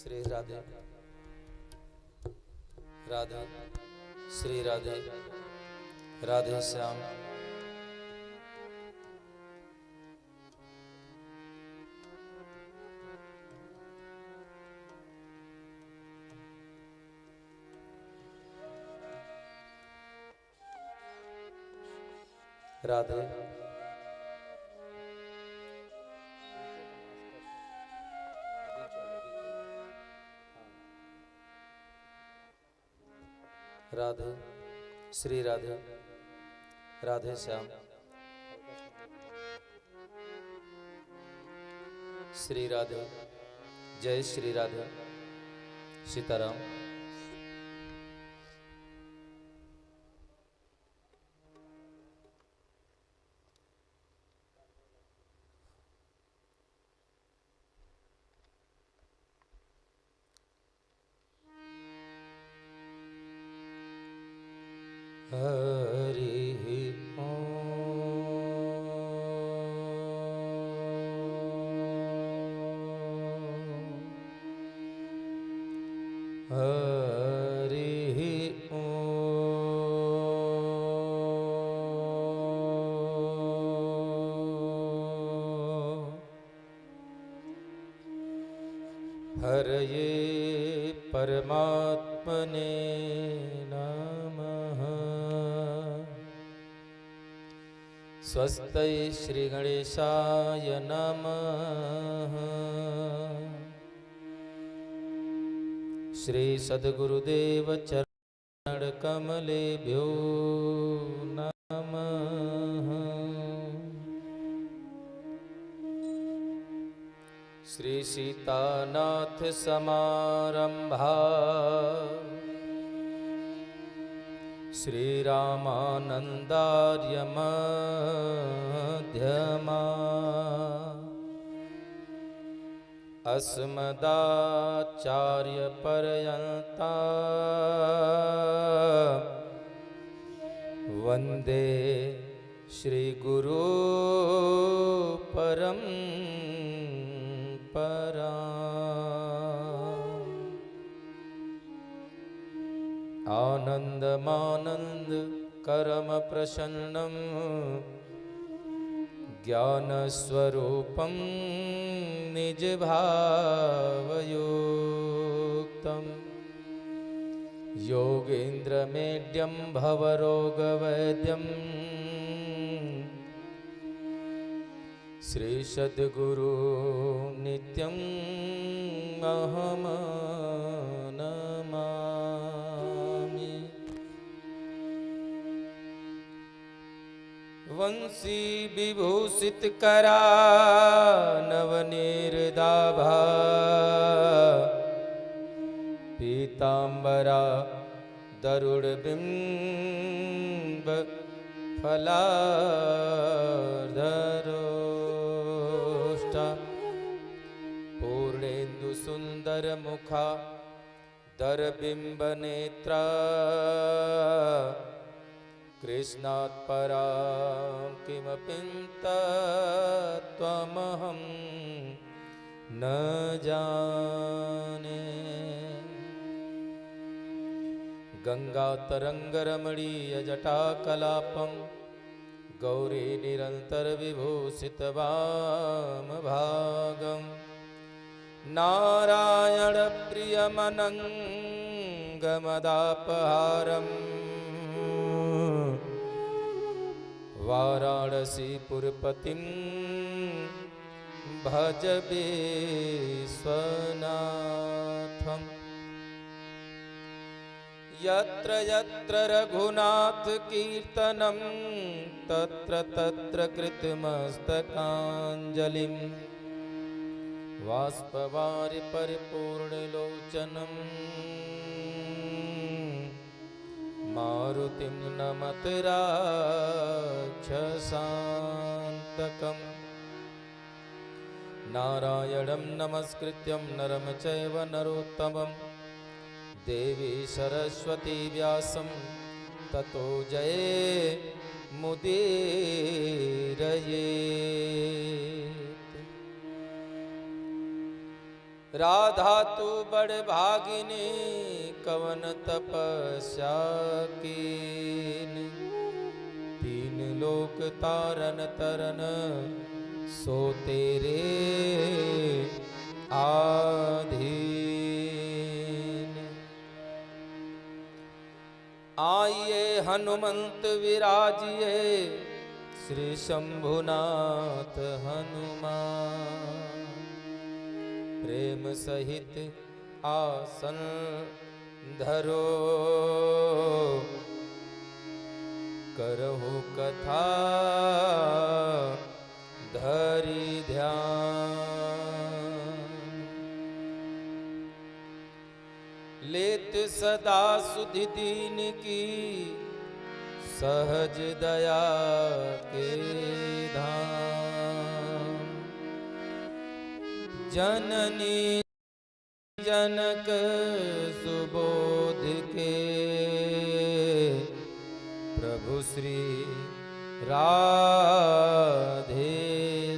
श्री राधे राधे श्री राधे राधे श्याम। राधे राधे श्री राधे राधे श्याम। श्री राधे जय श्री राधे सीताराम। हरि हरये परमात्मने नमः। स्वस्ति श्री गणेशाय नमः। श्री सद्गुरुदेव चरण कमलेभ्यो नमः। श्री सीतानाथ समारंभा श्री रामानंदार्य मध्यमा अस्मदाचार्य पर्यन्ता वंदे श्री गुरु परम परा। आनंदमानंद करम प्रसन्नं ज्ञान स्वरूपं निज भावयुक्तं योगेन्द्रमेड्यं भवरोगवैद्यं श्री सद्गुरु नित्यं अहम नमामि। वंशी विभूषित करा नवनिर्दाभा पीतांबरा दरुड़बिंब फलाधरो पूर्णेन्दु सुंदर मुखा दरबिंब नेत्रा कृष्णात् परां किमपि तत्त्वमहं न जाने। गंगातरंगरमणीय जटाकलापं गौरी निरंतर विभूषित वामभागं नारायण प्रियमनंगमदापहारम् वाराणसीपुरपतिं भज विश्वनाथम्। यत्र यत्र रघुनाथ कीर्तनं तत्र तत्र कृतमस्तकाञ्जलिं बाष्पवारि परिपूर्णलोचनं मारुतिं नमत राक्षसान्तकम्। नारायणं नमस्कृत्यं नरं चैव नरोत्तमं देवी सरस्वती व्यासं ततो जये मुदीरयेत्। राधा तू बड़ भागिनी कवन तपस्या कीन। तीन लोक तारन तरन सो तेरे आधीन। आइए हनुमंत विराजिए श्री शंभुनाथ हनुमान। प्रेम सहित आसन धरो करहु कथा धरि ध्यान। लेत सदा सुधि दीन की सहज दया के धाम। जननी जनक सुबोध के प्रभु श्री राधे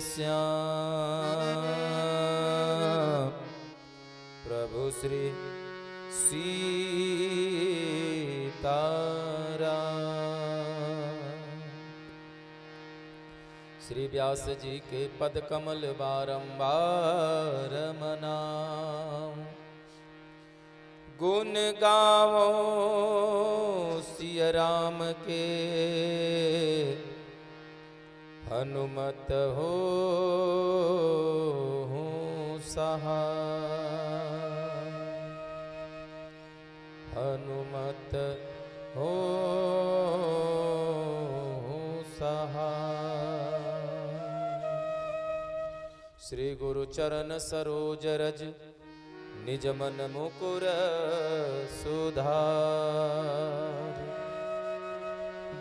श्याम। प्रभु श्री सीताराम। श्री व्यास जी के पद कमल बारंबार मनाओ। गुण गावो सिया राम के हनुमत हो सहाय। हनुमत हो सहाय। श्री गुरु चरण सरोज रज निज मन मुकुर सुधार।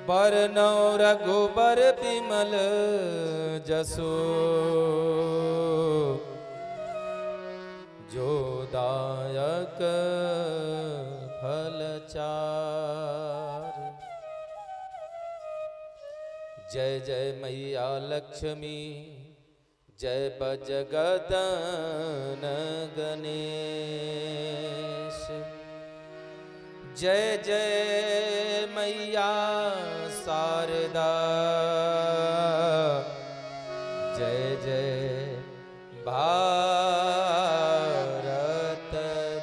बरनौ रघुबर बिमल जसो जो दायक फलचार। जय जय मैया लक्ष्मी जय बजगदन गणेश। जय जय मैया शारदा जय जय भारत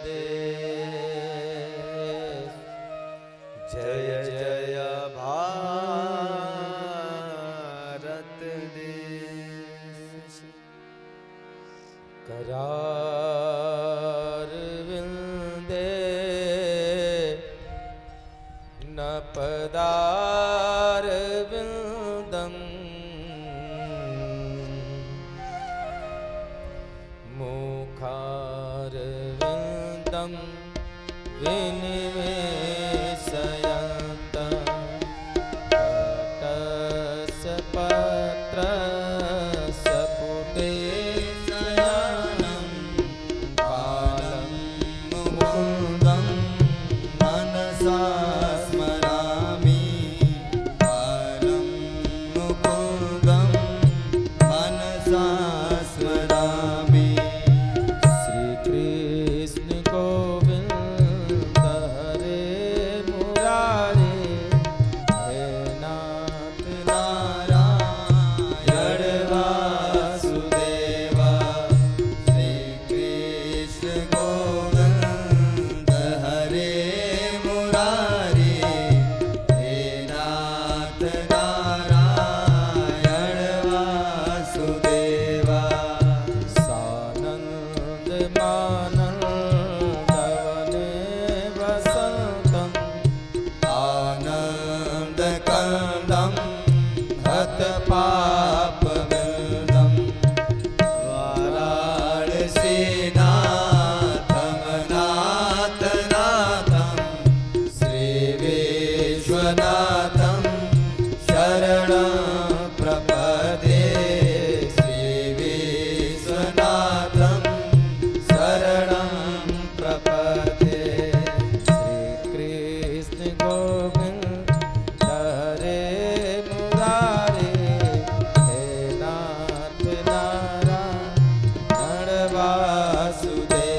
देश। जय जय भारत देश। करार विंदे न पदार विंदम। मुखार विंदम विनिवेशयन्तं। पटस्य पत्रस्य पुटेशयानं। बालं मुकुन्दं मनसा स्मरामि। बालं मुकुन्दं मनसा स्मरामि। श्री कृष्ण गोविंद हरे मुरारे। हे नाथ नारायण वासुदेवा। श्री कृष्ण गोविंद हरे मुरारे। हे नाथ नारायण वासुदेवा। सानंद मानंदवने वसंतं। आनंद कंदं हत पाप विन्दं। वाराणसीनाथं नाथ नाथं। श्री विश्वनाथं शरणं प्रपदे। श्री विश्वनाथं शरणं प्रपदे। श्री कृष्ण गोविंद हरे मुरारे। हे नाथ नारायण वासुदेवा।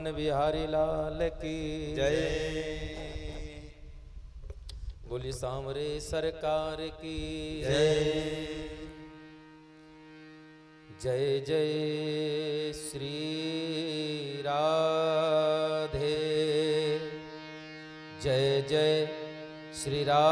मन बिहारी लाल की जय। बोली सांवरे सरकार की जय। जय जय श्री राधे, जय जय श्री राधे।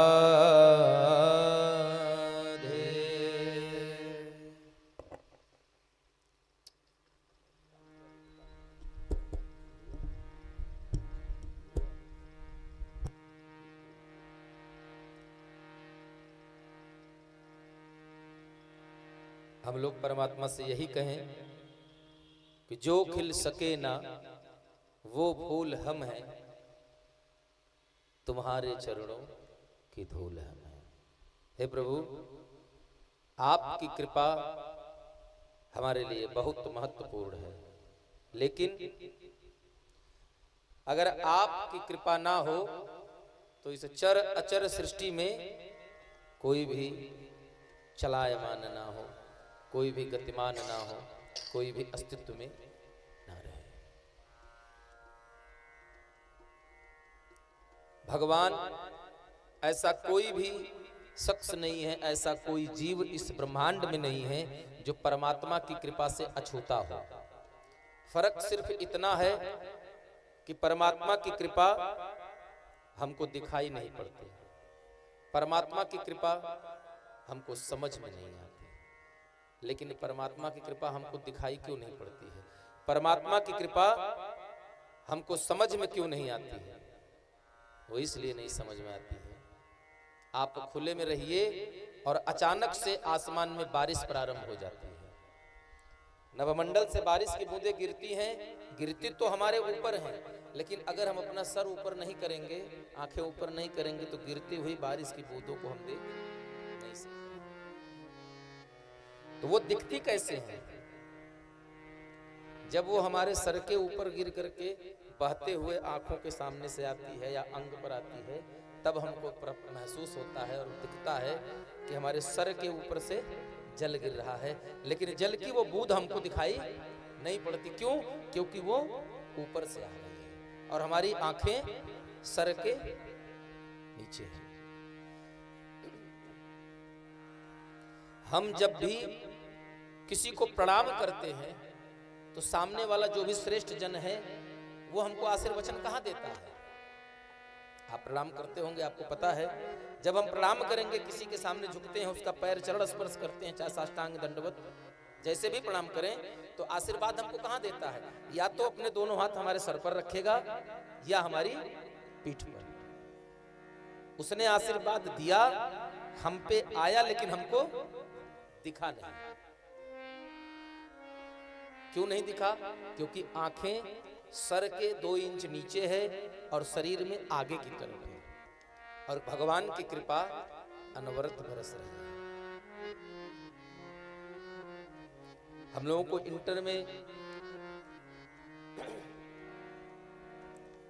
हम लोग परमात्मा से यही कहें कि जो खिल सके ना वो फूल हम हैं, तुम्हारे चरणों की धूल हम हैं। हे प्रभु, आपकी कृपा हमारे लिए बहुत महत्वपूर्ण है, लेकिन अगर आपकी कृपा ना हो तो इस चर अचर सृष्टि में कोई भी चलायमान ना हो, कोई भी गतिमान ना हो, कोई भी अस्तित्व में ना रहे। भगवान ऐसा कोई भी शख्स नहीं है, ऐसा कोई जीव इस ब्रह्मांड में नहीं है जो परमात्मा की कृपा से अछूता हो। फर्क सिर्फ इतना है कि परमात्मा की कृपा हमको दिखाई नहीं पड़ती, परमात्मा की कृपा हमको समझ में नहीं आती। लेकिन परमात्मा की कृपा हमको दिखाई क्यों नहीं पड़ती है, परमात्मा की कृपा हमको समझ में क्यों नहीं आती है? वो इसलिए नहीं समझ में आती है, आप खुले में रहिए और अचानक से आसमान में बारिश प्रारंभ हो जाती है। नवमंडल से बारिश की बूंदें गिरती हैं, गिरती तो हमारे ऊपर हैं, लेकिन अगर हम अपना सर ऊपर नहीं करेंगे, आंखें ऊपर नहीं करेंगे तो गिरती हुई बारिश की बूंदों को हम देख नहीं सकते। तो वो दिखती कैसे हैं? जब वो हमारे सर के ऊपर गिर करके बहते हुए आंखों के सामने से आती है या अंग पर आती है, तब हमको महसूस होता है और दिखता है कि हमारे सर के ऊपर से जल गिर रहा है, लेकिन जल की वो बूंद हमको दिखाई नहीं पड़ती। क्यों? क्योंकि वो ऊपर से आ रही है और हमारी आंखें सर के नीचे हैं। हम जब भी किसी को प्रणाम करते हैं तो सामने वाला जो भी श्रेष्ठ जन है वो हमको आशीर्वचन कहाँ देता है? आप प्रणाम करते होंगे, आपको पता है, जब हम प्रणाम करेंगे किसी के सामने झुकते हैं, उसका पैर चरण स्पर्श करते हैं, चाहे साष्टांग दंडवत जैसे भी प्रणाम करें, तो आशीर्वाद हमको कहाँ देता है? या तो अपने दोनों हाथ हमारे सर पर रखेगा या हमारी पीठ पर। उसने आशीर्वाद दिया, हम पे आया, लेकिन हमको दिखा नहीं। क्यों नहीं दिखा? क्योंकि आंखें सर के 2 इंच नीचे है और शरीर में आगे की तरफ है, और भगवान की कृपा अनवरत बरस रही है। हम लोगों को इंटर में,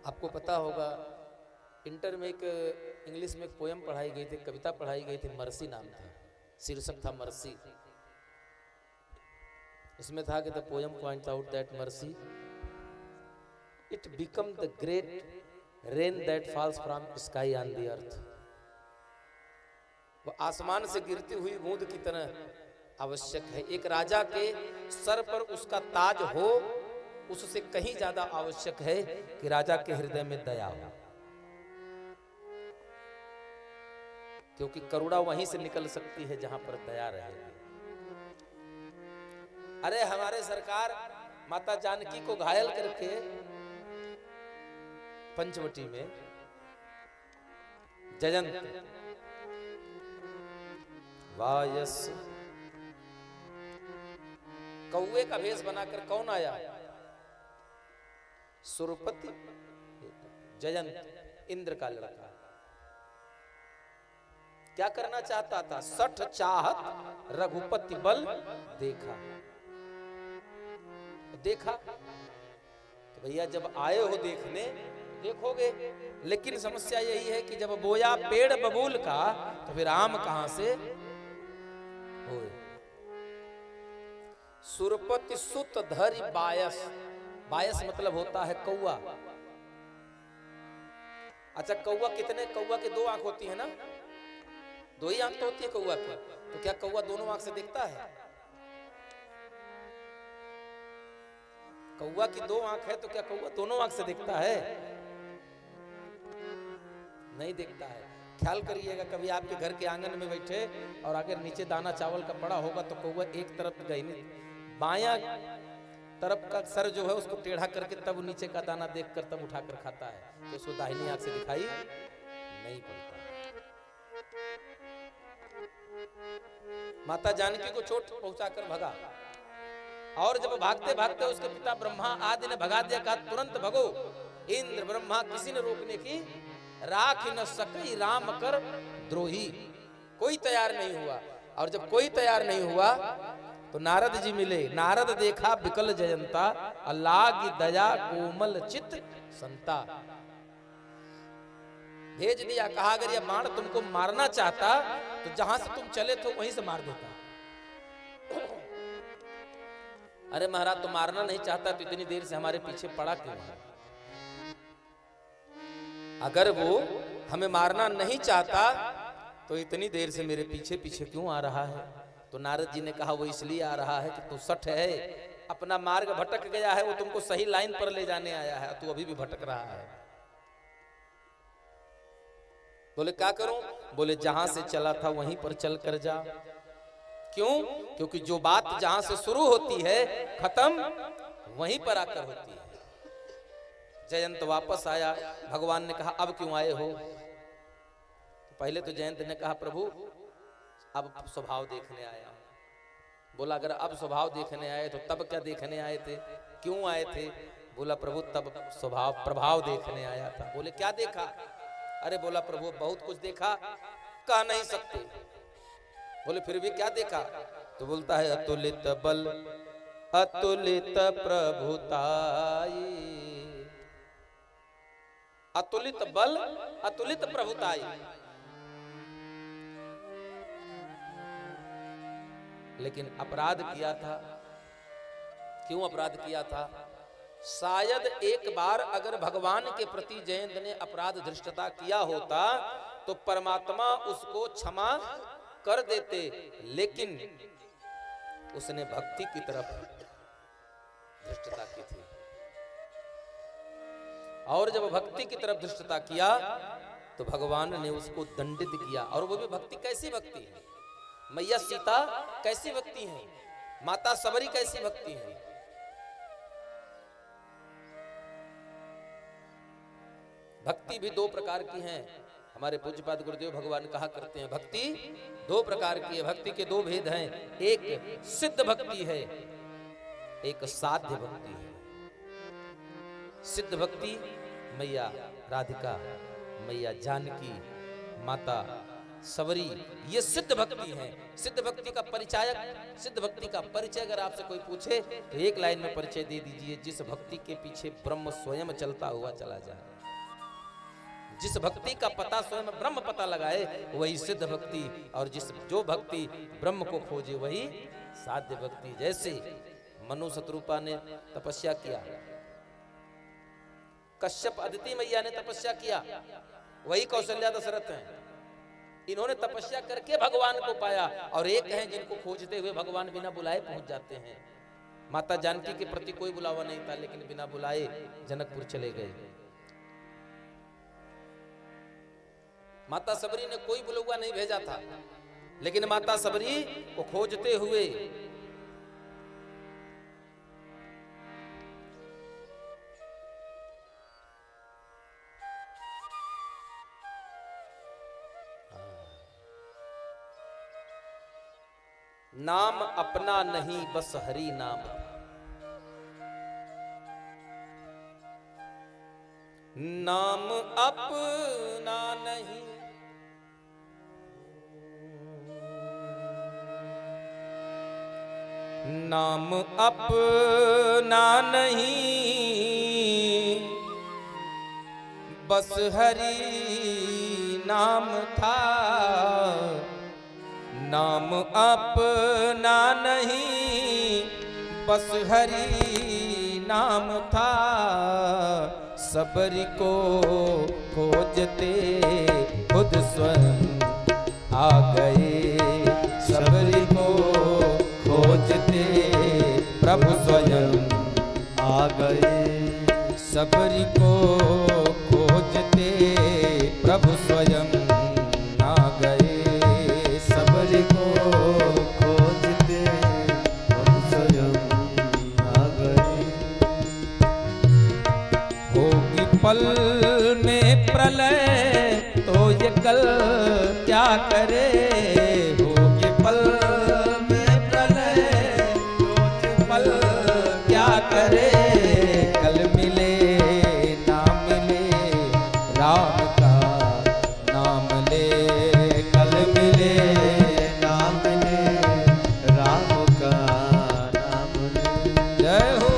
आपको पता होगा, इंटर में एक इंग्लिश में एक पोयम पढ़ाई गई थी, कविता पढ़ाई गई थी, मर्सी नाम था, शीर्षक था मर्सी। उसमें था कि the poem points out that mercy it become the great rain that falls from sky on the earth. वो आसमान से गिरती हुई बूंद की तरह आवश्यक है। एक राजा के सर पर उसका ताज हो, उससे कहीं ज्यादा आवश्यक है कि राजा के हृदय में दया हो, क्योंकि करुणा वहीं से निकल सकती है जहां पर दया रहेगी। अरे हमारे सरकार माता जानकी को घायल करके पंचवटी में जयंत वायस कौवे का भेष बनाकर कौन आया? सुरपति जयंत, इंद्र का लड़का। क्या करना चाहता था? 60 चाहत रघुपति बल देखा। देखा तो भैया जब आए हो देखने, देखोगे, लेकिन समस्या यही है कि जब बोया पेड़ बबूल का तो फिर आम कहां से होए? सुरपति सुत धरि बायस, बायस मतलब होता है कौआ। अच्छा कौआ कितने, कौआ के 2 आंख होती है ना, 2 ही आंख तो होती है कौआ की, तो क्या कौआ दोनों आंख से देखता है? कौआ की 2 आंख है तो क्या कौआ दोनों आंख से देखता है? नहीं देखता है। ख्याल करिएगा, कभी आपके घर के आंगन में बैठे और अगर नीचे दाना चावल का पड़ा होगा तो कौआ एक तरफ गई, बायां तरफ का सर जो है उसको टेढ़ा करके तब नीचे का दाना देखकर तब उठाकर खाता है, तो उसको दाहिनी आंख से दिखाई नहीं पड़ता। माता जानकी को चोट पहुंचाकर भगा, और जब भागते भागते उसके पिता ब्रह्मा आदि ने भगा दिया, कहा तुरंत भगो। इंद्र ब्रह्मा किसी ने रोकने की राख न सकई राम कर द्रोही, कोई तैयार नहीं हुआ। और जब कोई तैयार नहीं हुआ तो नारद जी मिले। नारद देखा विकल जयंता, अल्लाह की दया कोमल चित संता। भेज दिया, कहा अगर ये बाण तुमको मारना चाहता तो जहां से तुम चले थे वहीं से मार देता। अरे महाराज तो मारना नहीं चाहता तो इतनी देर से हमारे पीछे पड़ा क्यों है? अगर वो हमें मारना नहीं चाहता तो इतनी देर से मेरे पीछे पीछे क्यों आ रहा है? तो नारद जी ने कहा वो इसलिए आ रहा है कि तू सठ है, अपना मार्ग भटक गया है, वो तुमको सही लाइन पर ले जाने आया है, तू अभी भी भटक रहा है। बोले क्या करूं? बोले जहां से चला था वहीं पर चल कर जा। क्यों? क्योंकि जो बात जहां से शुरू होती है खत्म वहीं पर आकर होती है। जयंत वापस आया, भगवान ने कहा अब क्यों आए हो? तो पहले तो जयंत ने कहा प्रभु अब स्वभाव देखने आया हूं। बोला अगर अब स्वभाव देखने आए तो तब क्या देखने आए थे, क्यों आए थे? बोला प्रभु तब स्वभाव प्रभाव देखने आया था। बोले क्या देखा? अरे बोला प्रभु बहुत कुछ देखा, कह नहीं सकते। बोले फिर भी क्या देखा? तो बोलता है अतुलित बल अतुलित प्रभुताई, अतुलित बल अतुलित प्रभुताई। लेकिन अपराध किया था। क्यों अपराध किया था? शायद एक बार अगर भगवान के प्रति जयंत ने अपराध धृष्टता किया होता तो परमात्मा उसको क्षमा कर देते, लेकिन उसने भक्ति की तरफ धृष्टता की थी। और जब भक्ति की तरफ धृष्टता किया तो भगवान ने उसको दंडित किया। और वो भी भक्ति, कैसी भक्ति है? मैया सीता कैसी भक्ति है, माता सबरी कैसी भक्ति है। भक्ति भी 2 प्रकार की है। हमारे पूज्यपाद गुरुदेव भगवान कहा करते हैं भक्ति 2 प्रकार की है। भक्ति के 2 भेद हैं, एक सिद्ध भक्ति है, एक साध्य भक्ति है। सिद्ध भक्ति मैया राधिका, मैया जानकी, माता सबरी, ये सिद्ध भक्ति है। सिद्ध भक्ति का परिचायक, सिद्ध भक्ति का परिचय अगर आपसे कोई पूछे तो एक लाइन में परिचय दे दीजिए, जिस भक्ति के पीछे ब्रह्म स्वयं चलता हुआ चला जाए। जिस भक्ति का पता स्वयं ब्रह्म पता लगाए वही सिद्ध भक्ति, और जो भक्ति ब्रह्म को खोजे वही साध्य भक्ति। जैसे मनु शत्रुपा ने तपस्या किया, कश्यप अदिति मैया ने तपस्या किया, वही कौशल्या दशरथ हैं। इन्होंने तपस्या करके भगवान को पाया, और एक हैं जिनको खोजते हुए भगवान बिना बुलाए पहुंच जाते हैं। माता जानकी के प्रति कोई बुलावा नहीं था, लेकिन बिना बुलाए जनकपुर चले गए। माता सबरी ने कोई बुलौआ नहीं भेजा था, लेकिन माता सबरी को खोजते हुए नाम अपना नहीं बस हरि नाम, नाम अपना नहीं नाम अपना नहीं बस हरि नाम था, नाम अपना नहीं बस हरि नाम था, सबरी को खोजते खुद स्वयं आ गए। सबरी को खोजते प्रभु स्वयं आ गए। सबरी को खोजते प्रभु स्वयं आ गए। सबरी को खोजते प्रभु स्वयं आ गए। होगी पल में प्रलय तो ये कल क्या करे। होगी पल में प्रलय तो ये पल क्या करे। कल मिले ना मिले राम का नाम ले। कल मिले ना मिले राम का नाम ले। जय हो।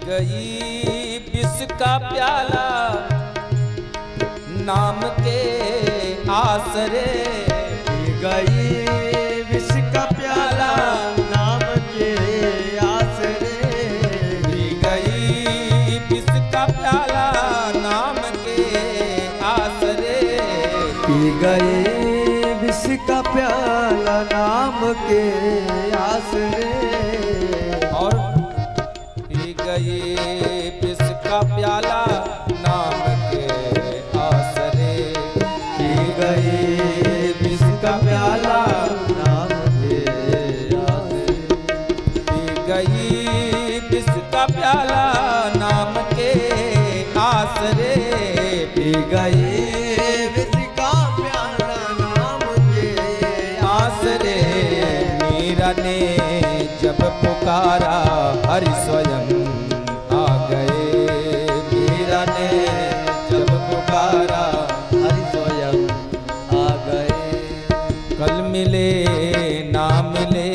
गई विष का प्याला नाम के आसरे। पी गई विष का प्याला नाम के आसरे। पी गई विष का प्याला नाम के आसरे। पी गई विष का प्याला नाम के आसरे। और गए विष का प्याला नाम के आसरे। पी गए विष का प्याला नाम के आसरे। पी गई विष का प्याला नाम के आसरे। पी गई विष का प्याला नाम के आसरे। मीरा ने जब पुकारा हरि स्वयं आ गए। मीरा ने जब पुकारा हरि स्वयं आ गए। कल मिले ना मिले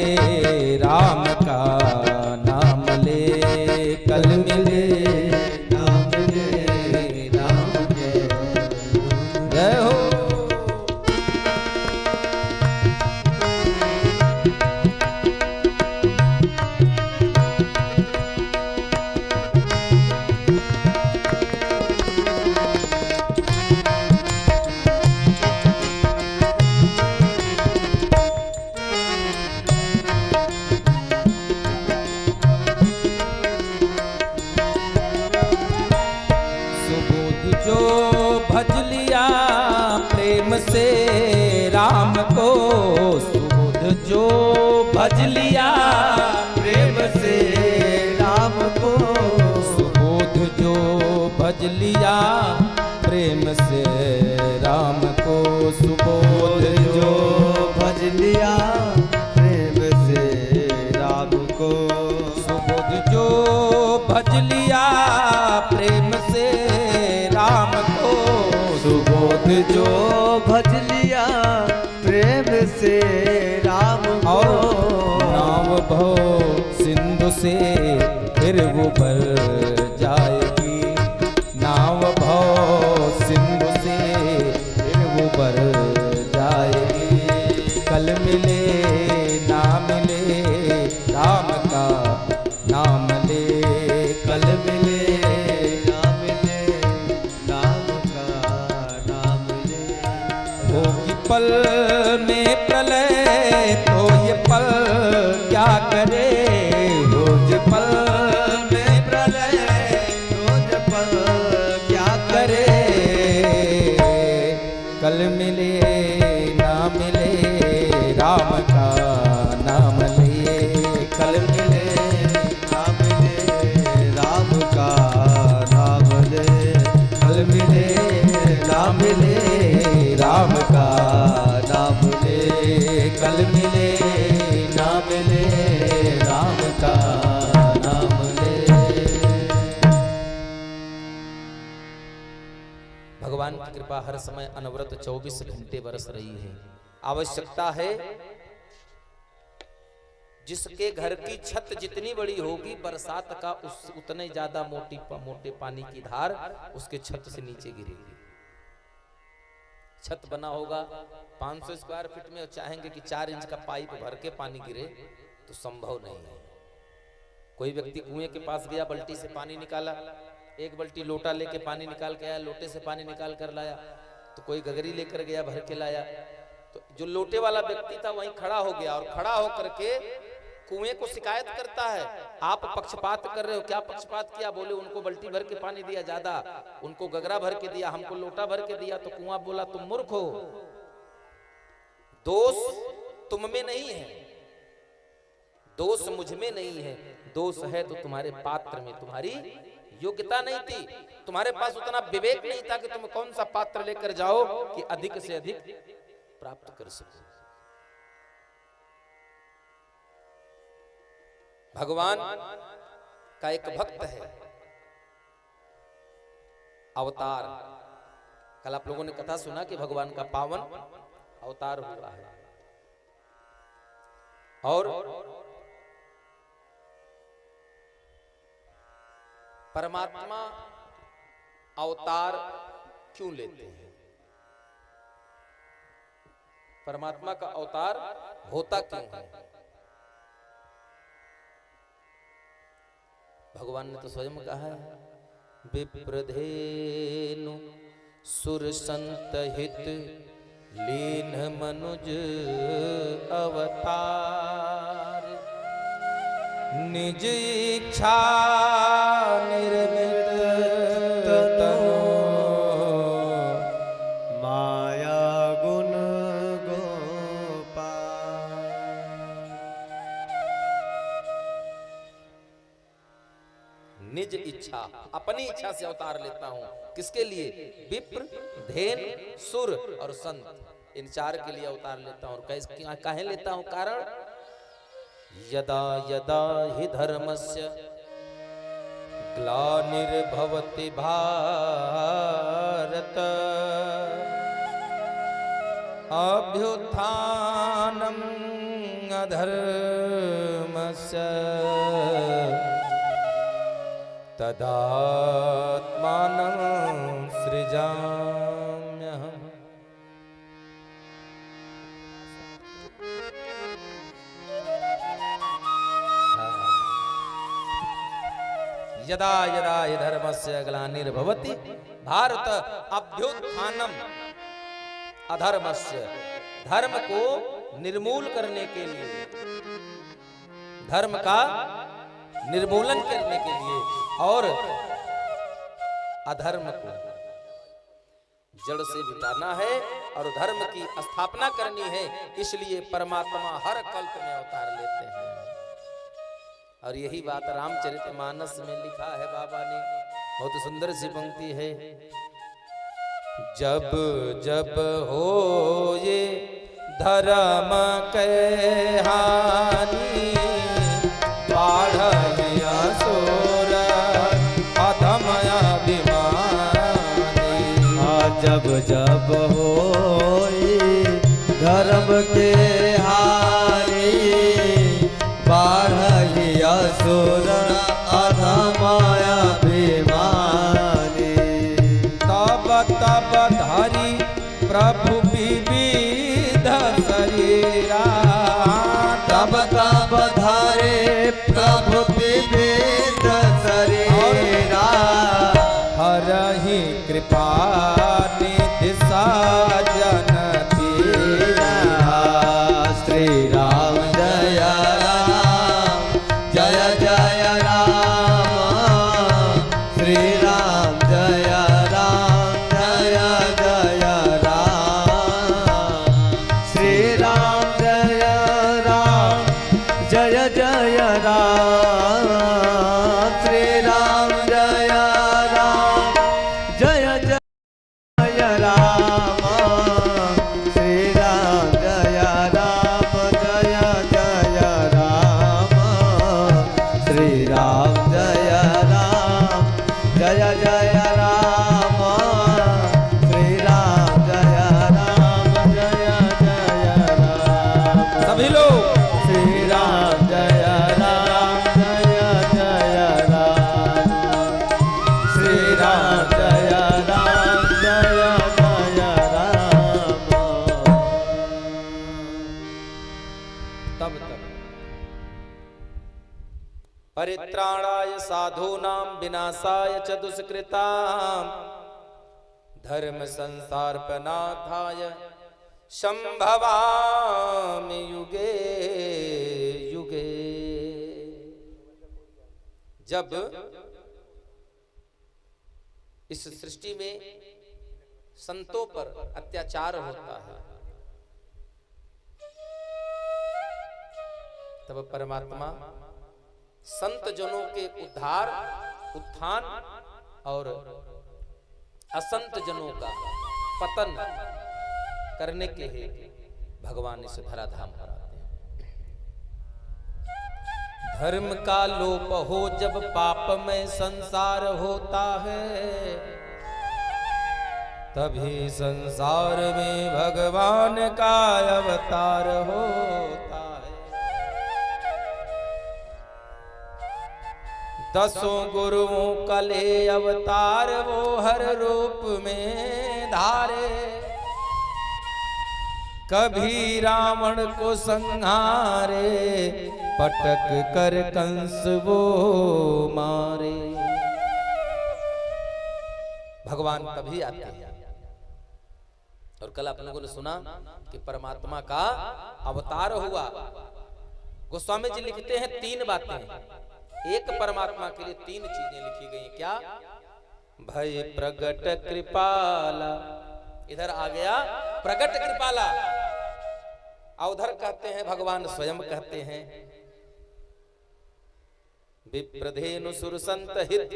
राम का नाम ले। कल मिले ना मिले राम के। जय हो। जो भज लिया प्रेम से राम को। सुबोध जो भज लिया प्रेम से राम को। सुबोध जो भज लिया प्रेम से राम को। सुबोध जो भज लिया प्रेम से राम को। सुबोध जो भज लिया प्रेम से राम को। सुबोध जो भज लिया प्रेम से राम को। और नाव भव सिंधु से फिर वो भर जाएगी। नाव भव सिंधु से फिर वो भर जाएगी। कल मिले ना मिले राम का नाम ले। कल मिले ना मिले राम का नाम ले। होगी पल में प्रलय तो ये पल क्या करे। रोज पल में प्रलय रोज पल क्या करे। कल मिले ना मिले राम का नाम लिए। कल मिले ना मिले मिले, राम का नाम ले। कल मिले ना मिले, राम का नाम ले। भगवान की कृपा हर समय अनवरत 24 घंटे बरस रही है। आवश्यकता है जिसके घर की छत जितनी बड़ी होगी, बरसात का उतने ज्यादा मोटे पानी की धार उसके छत से नीचे गिरेगी। छत बना होगा 500 स्क्वायर फीट में, और चाहेंगे कि 4 इंच का पाइप भर के पानी गिरे तो संभव नहीं है। कोई व्यक्ति कुएं के पास गया, बाल्टी से पानी निकाला, एक बाल्टी लोटा लेके पानी निकाल के आया, लोटे से पानी निकाल कर लाया। तो कोई गगरी लेकर गया, भर के लाया। तो जो लोटे वाला व्यक्ति था वहीं खड़ा हो गया, और खड़ा होकर के कुएं को शिकायत करता है, आप पक्षपात कर रहे हो। क्या पक्षपात किया? बोले उनको बाल्टी भर के पानी दिया ज्यादा, उनको गगरा भर के दिया, हमको लोटा भर के दिया। तो कुआं बोला तुम मूर्ख हो, दोष तुम में नहीं है, दोष मुझ में नहीं है। दोष है तो तुम्हारे पात्र में, तुम्हारी योग्यता नहीं थी, तुम्हारे पास उतना विवेक नहीं था कि तुम कौन सा पात्र लेकर जाओ कि अधिक से अधिक प्राप्त कर सको। भगवान का एक भक्त है, अवतार। कल आप लोगों ने कथा सुना कि भगवान का पावन अवतार हुआ है। और परमात्मा अवतार क्यों लेते हैं? परमात्मा का अवतार होता क्यों है? भगवान ने तो स्वयं कहा है, विप्रधेनु सुर संत हित लीन मनुज अवतार। निज इच्छा निर्मित तनु माया गुण गोपाल। निज इच्छा, अपनी इच्छा से अवतार लेता हूं। किसके लिए? विप्र, धेन, सुर और संत, इन 4 के लिए अवतार लेता हूं। और काहे लेता हूं? कारण यदा यदा हि धर्मस्य ग्लानिर्भवति भारत अभ्युत्थानम् अधर्मस्य तदात्मानं सृजाम्यहम्। यदा यदा हि धर्मस्य ग्लानिर्भवति भारत अभ्युत्थानम् अधर्मस्य, धर्म को निर्मूल करने के लिए, धर्म का निर्मूलन करने के लिए, और अधर्म को जड़ से मिटाना है और धर्म की स्थापना करनी है। इसलिए परमात्मा हर कल्प में अवतार लेते हैं। और यही बात रामचरितमानस में लिखा है बाबा ने, बहुत सुंदर सी पंक्ति है। जब जब हो ये धर्म के हानि बाढ़ असुर अधम अभिमानी। जब जब हो धर्म के हानि बाढ़ असुर अधम अभिमानी। तब तब धरि प्रभु विविध शरीरा, तब तब धरे प्रभु विविध शरीरा। हरहि कृपा निधि साजन तीरा। श्री राम जय राम, जय जय राम। श्री राम जय राम, जय जय राम। परित्राणाय साधूनां विनाशाय च दुष्कृतां धर्म संस्थापनार्थाय संभवामि युगे युगे। जब इस सृष्टि में संतों पर अत्याचार होता है तब परमात्मा संत जनों के उद्धार उत्थान और असंत जनों का पतन करने के लिए भगवान इस धराधाम पर आते हैं। धर्म का लोप हो जब पाप में संसार होता है तभी संसार में भगवान का अवतार होता है। दसों गुरुओं का ले अवतार वो हर रूप में धारे कभी रावण को संहारे पटक कर कंस वो मारे। भगवान तभी आते हैं। और कल आप लोगों ने सुना कि परमात्मा का अवतार हुआ। गोस्वामी जी लिखते हैं 3 बातें, एक परमात्मा के लिए 3 चीजें लिखी गई। क्या? भय प्रगट कृपाला, इधर आ गया प्रगट कृपाला, और उधर कहते हैं भगवान स्वयं कहते हैं विप्रधेनु सुरसंत हित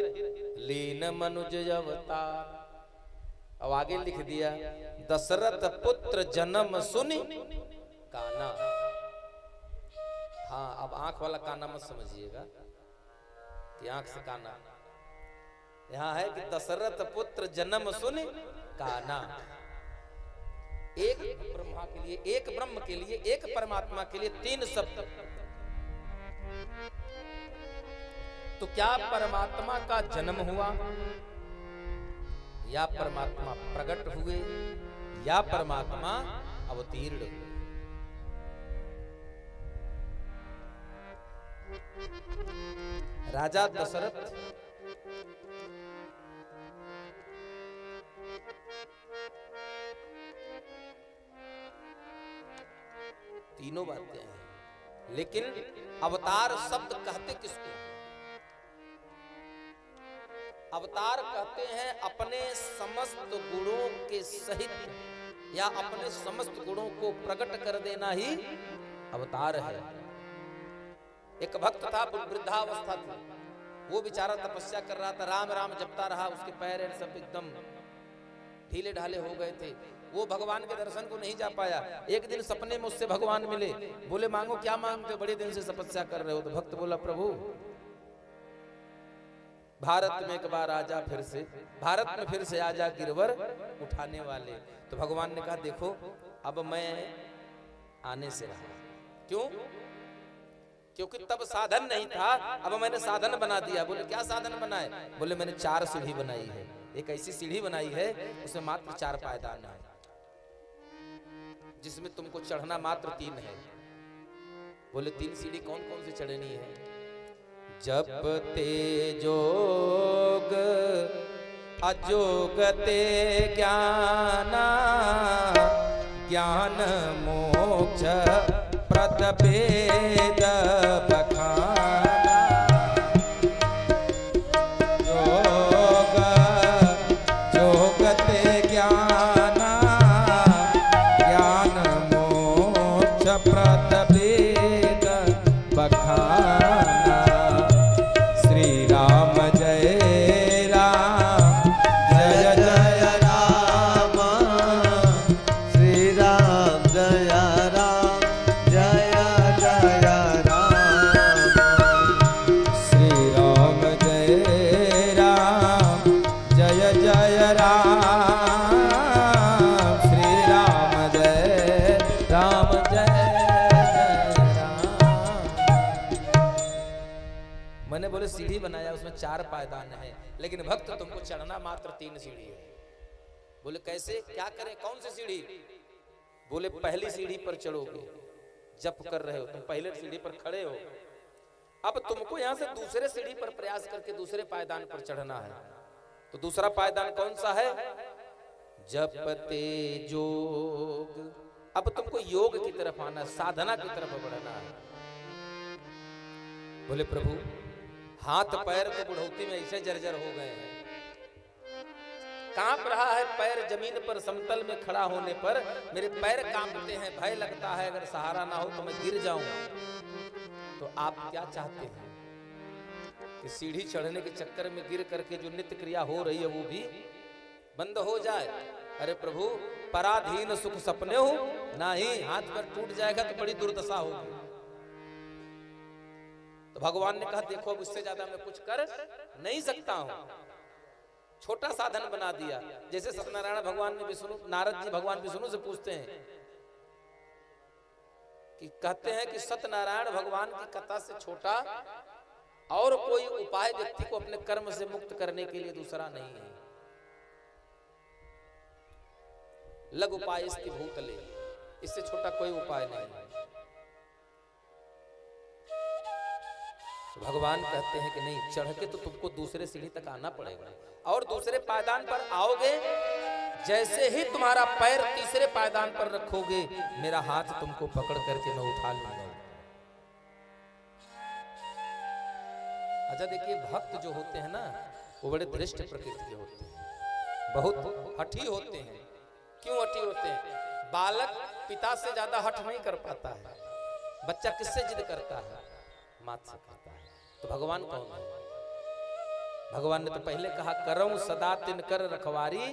लीन मनुज अवतार। अब आगे लिख दिया दशरथ पुत्र जन्म सुनि काना। हाँ, अब आंख वाला काना मत समझिएगा कि आंख से काना, यहां है कि दशरथ पुत्र जन्म सुनि काना। एक ब्रह्मा के लिए, एक ब्रह्म के लिए, एक परमात्मा के लिए 3 शब्द। तो क्या परमात्मा का जन्म हुआ, या परमात्मा प्रकट हुए, या परमात्मा अवतीर्ण हुए? राजा दशरथ तीनों बातें हैं, लेकिन अवतार शब्द कहते किसको? अवतार कहते हैं अपने समस्त गुणों के सहित या अपने समस्त गुणों को प्रकट कर देना ही अवतार है। एक भक्त था, वृद्धावस्था थी, वो बेचारा तपस्या कर रहा था, राम राम जपता रहा, उसके पैर सब एकदम ढीले ढाले हो गए थे, वो भगवान के दर्शन को नहीं जा पाया। एक दिन सपने में उससे भगवान मिले, बोले मांगो, क्या मांगते हो, बड़े दिन से तपस्या कर रहे हो। तो भक्त बोला प्रभु भारत में एक बार आजा, फिर से भारत में फिर से आजा गिरवर उठाने वाले। तो भगवान ने कहा देखो अब मैं आने से रहा। क्यों? क्योंकि तब साधन नहीं था, अब मैंने साधन बना दिया। बोले क्या साधन बनाए? बोले मैंने 4 सीढ़ी बनाई है। एक ऐसी सीढ़ी बनाई है उसमें मात्र 4 पायदान है, जिसमें तुमको चढ़ना मात्र 3 है। बोले 3 सीढ़ी कौन कौन सी चढ़नी है? जपते जोग अजोगते ज्ञाना, ज्ञान मोक्ष प्रद भेद बखाना। जोग जोगते ज्ञाना, ज्ञान मोक्ष प्रद भेद बखाना। श्री राम जय राम, जय जय राम। श्री राम जय राम, जय जय राम। श्री राम जय राम, जय जय राम। श्री राम जय राम, जय जय राम। मैंने बोले सीढ़ी बनाया, उसमें 4 पायदान है, लेकिन भक्त तुमको चढ़ना मात्र 3 सीढ़ी है। बोले कैसे, क्या करें, कौन सी सीढ़ी? बोले पहली सीढ़ी पर चढ़ोगे, जप कर रहे हो तुम, पहले सीढ़ी पर खड़े हो, अब तुमको यहां से दूसरे सीढ़ी पर प्रयास करके दूसरे पायदान पर चढ़ना है। तो दूसरा पायदान कौन सा है? जपते जोग। अब तुमको योग की तरफ आना है, साधना की तरफ बढ़ना है। बोले प्रभु हाथ पैर तो बुढ़ौती में ऐसे जर्जर हो गए हैं, कांप रहा है पैर जमीन पर, समतल में खड़ा होने पर मेरे पैर कांपते हैं, भय लगता है अगर सहारा ना हो तो मैं गिर जाऊंगा। तो आप क्या चाहते हैं कि सीढ़ी चढ़ने के चक्कर में गिर करके जो नित्य क्रिया हो रही है वो भी बंद हो जाए? अरे प्रभु पराधीन सुख सपने हो ना ही, हाथ पर टूट जाएगा तो बड़ी दुर्दशा होगी। तो भगवान ने कहा देखो अब इससे ज्यादा मैं कुछ कर नहीं सकता हूं। छोटा साधन बना दिया। जैसे सत्यनारायण भगवान ने विष्णु, नारद जी भगवान विष्णु से पूछते हैं कि कहते हैं कि सत्यनारायण भगवान की कथा से छोटा और कोई उपाय व्यक्ति को अपने कर्म से मुक्त करने के लिए दूसरा नहीं है। लघु उपाय इसकी भूतले, इससे छोटा कोई उपाय नहीं है। तो भगवान कहते हैं कि नहीं, चढ़ के तो तुमको दूसरे सीढ़ी तक आना पड़ेगा, और दूसरे पायदान पर आओगे, जैसे ही तुम्हारा पैर तीसरे पायदान पर रखोगे मेरा हाथ तुमको पकड़ करके मैं उठा लूंगा। अच्छा देखिए, भक्त जो होते हैं ना वो बड़े दृष्ट प्रकृति के होते हैं, बहुत हठी होते हैं। क्यों हठी होते हैं? बालक पिता से ज्यादा हठ नहीं कर पाता है। बच्चा किससे जिद करता है? मात से करता है। तो भगवान कौन है? भगवान ने तो पहले कहा करऊं सदा तिनकर रखवारी,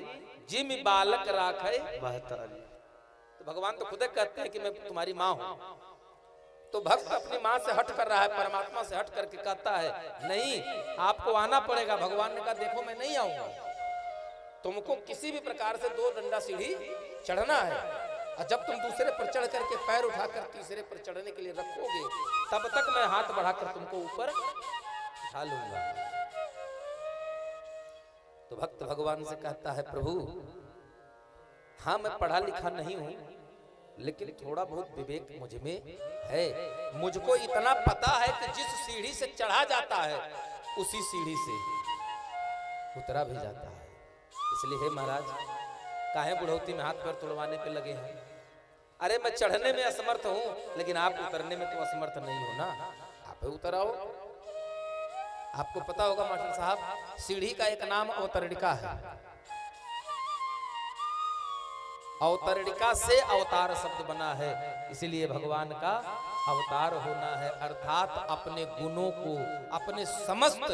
जिम बालक राखे महतारी। तो भगवान तो खुद कहते हैं कि मैं तुम्हारी माँ हूं। तो भक्त अपनी माँ से हट कर रहा है, परमात्मा से हट करके कहता है नहीं आपको आना पड़ेगा। भगवान ने कहा देखो मैं नहीं आऊंगा, तुमको किसी भी प्रकार से 2 डंडा सीढ़ी चढ़ना है, और जब तुम दूसरे पर चढ़ करके पैर उठाकर तीसरे पर चढ़ने के लिए रखोगे तब तक मैं हाथ बढ़ाकर तुमको ऊपर उठा लूंगा। तो भक्त भगवान से कहता है प्रभु हाँ मैं पढ़ा लिखा नहीं हूं, लेकिन थोड़ा बहुत विवेक मुझ में है। मुझको इतना पता है कि जिस सीढ़ी से चढ़ा जाता है उसी सीढ़ी से उतरा भी जाता है। इसलिए हे महाराज काहे बुढ़ौती में हाथ पैर तोड़वाने पे लगे हैं? अरे मैं चढ़ने में असमर्थ हूं, लेकिन आप उतरने में तो असमर्थ नहीं हो ना, आप उतर आओ। आपको पता होगा मास्टर साहब, सीढ़ी का एक नाम अवतरणिका है। अवतरणिका से अवतार शब्द बना है, इसीलिए भगवान का अवतार होना है, अर्थात अपने गुणों को, अपने समस्त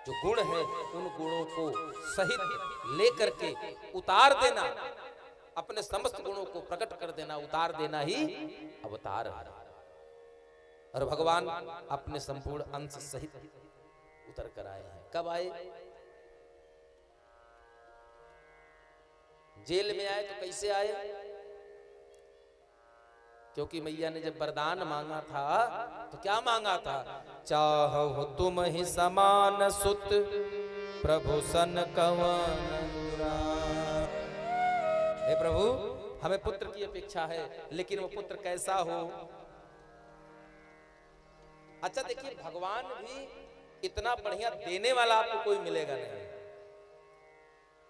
जो गुण है उन गुणों को सहित लेकर के उतार देना, अपने समस्त गुणों को प्रकट कर देना, उतार देना ही अवतार है। और भगवान अपने संपूर्ण अंश सहित उतर कर आए हैं। कब आए? जेल में आए तो कैसे आए? क्योंकि मैया ने जब वरदान मांगा था तो क्या मांगा था? चाहो तुम ही समान सुत प्रभु सन कवन। हे प्रभु हमें पुत्र की अपेक्षा है, लेकिन वो पुत्र कैसा हो? अच्छा देखिए, भगवान भी इतना बढ़िया देने वाला आपको कोई मिलेगा नहीं।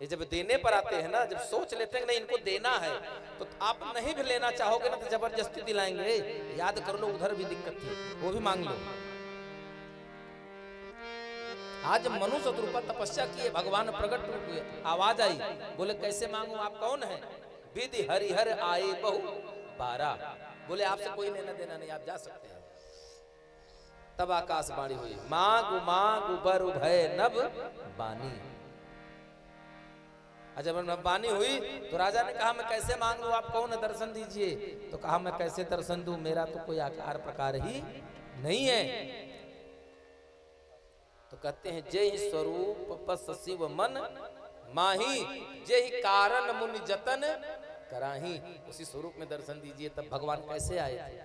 ये जब देने पर आते हैं ना, जब सोच लेते हैं नहीं इनको देना है, तो आप नहीं भी लेना चाहोगे ना तो जबरदस्ती दिलाएंगे। याद कर लो उधर भी दिक्कत थी, वो भी मांग लो। आज मनु शत्रुपा तपस्या किए, भगवान प्रकट हुए, आवाज आई, बोले कैसे मांगू, आप कौन है? विधि हरिहर आए बहु 12। बोले आपसे कोई लेना देना नहीं, आप जा सकते हैं। तब आकाशवाणी हुई, मांगु मांगु बर भय नभ बानी। जब नब्बानी हुई तो राजा ने कहा मैं कैसे मांग लूं, आप कौन दर्शन दीजिए? तो कहा मैं कैसे दर्शन दूं, मेरा तो कोई आकार प्रकार ही नहीं है। तो कहते हैं जय ही स्वरूप पस शिव मन माही, जय ही कारण मुनि जतन कराही। उसी स्वरूप में दर्शन दीजिए। तब भगवान कैसे आए थे?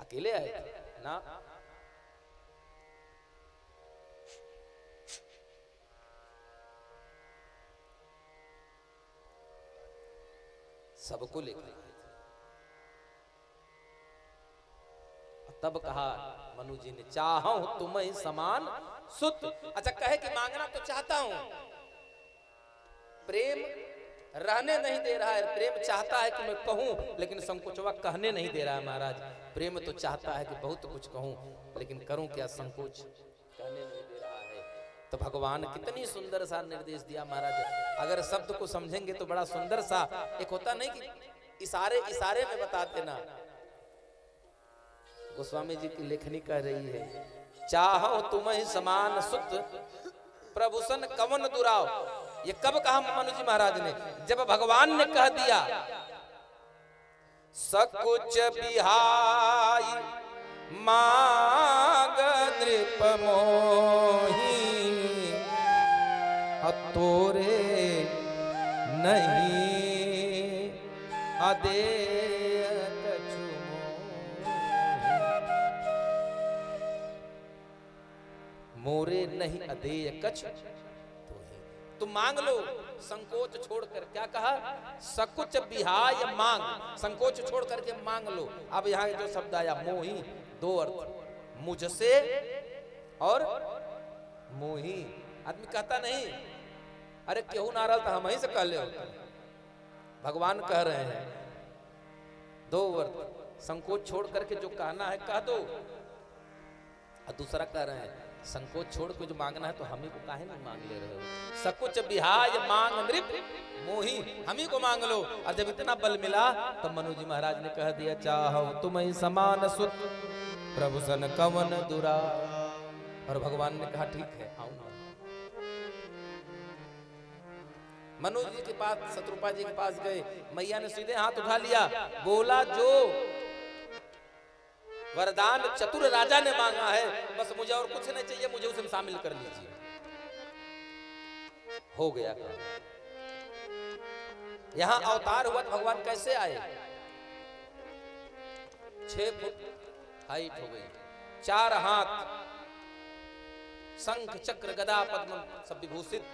अकेले आए थे ना, सबको लेकर। तब कहा मनु जी ने, चाहूं तुम्हें समान सुत। अच्छा, कहे कि मांगना तो चाहता हूं, प्रेम रहने नहीं दे रहा है। प्रेम चाहता है कि मैं कहूं, लेकिन संकोचवा कहने नहीं दे रहा है महाराज। प्रेम तो चाहता है कि बहुत कुछ कहूं, लेकिन करूं क्या, संकोच कहने नहीं दे रहा है। तो भगवान कितनी सुंदर सा निर्देश दिया महाराज। अगर शब्द को समझेंगे तो बड़ा सुंदर सा, एक होता नहीं कि इशारे इशारे में बताते ना। गोस्वामी जी की लेखनी कह रही है, चाहो तुम्हें समान सुत प्रभुसन कवन दुराव। ये कब कहा मनु जी महाराज ने? जब भगवान ने कह दिया, सकुच बिहाई मांग नृप मोही, तोरे नहीं अदे कछु मोरे नहीं अदेय कछ। तुम मांग लो संकोच छोड़कर। क्या कहा? सकुच बिहाय मांग, संकोच छोड़ करके मांग लो। अब यहाँ जो शब्द आया मोही, दो अर्थ, मुझसे और मोही। आदमी कहता नहीं, अरे केहू नारल तो हम ही से कह ले। भगवान कह रहे हैं दो अर्थ, संकोच छोड़ करके जो कहना है कह दो। और दूसरा कह रहे हैं संकोच छोड़ के जो मांगना है तो हम ही को काहे नहीं मांग ले रहे हो। सकुच बिहाय मांग नृप मोही, हम ही को मांग लो। और जब इतना बल मिला तो मनु जी महाराज ने कह दिया, चाहो तुम्हें समान सुत प्रभु सन कवन दुरा। और भगवान ने कहा ठीक है, आऊं। मनु जी के पास, शत्रुपा जी के पास गए, मैया ने सीधे हाथ उठा लिया, बोला जो वरदान चतुर राजा ने मांगा है, बस मुझे और कुछ नहीं चाहिए, मुझे उसमें शामिल कर लीजिए। हो गया काम। यहां अवतार हुआ तो भगवान कैसे आए? 6 फुट हाइट हो गई, 4 हाथ, शंख चक्र गदा पद्म सब विभूषित,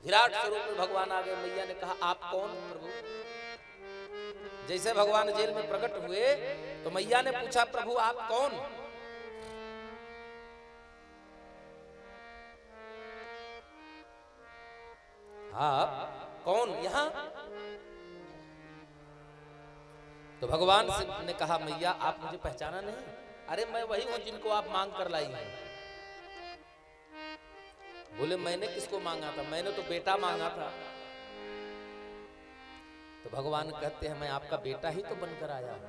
विराट स्वरूप में भगवान आ गए। मैया ने कहा, आप कौन प्रभु? जैसे भगवान जेल में प्रकट हुए तो मैया ने पूछा, प्रभु आप कौन? आप कौन यहां? तो भगवान ने कहा, मैया आप मुझे पहचाना नहीं? अरे मैं वही हूं जिनको आप मांग कर लाई हैं। बोले मैंने किसको मांगा था? मैंने तो बेटा मांगा था। तो भगवान कहते हैं मैं आपका बेटा ही तो बनकर आया हूं।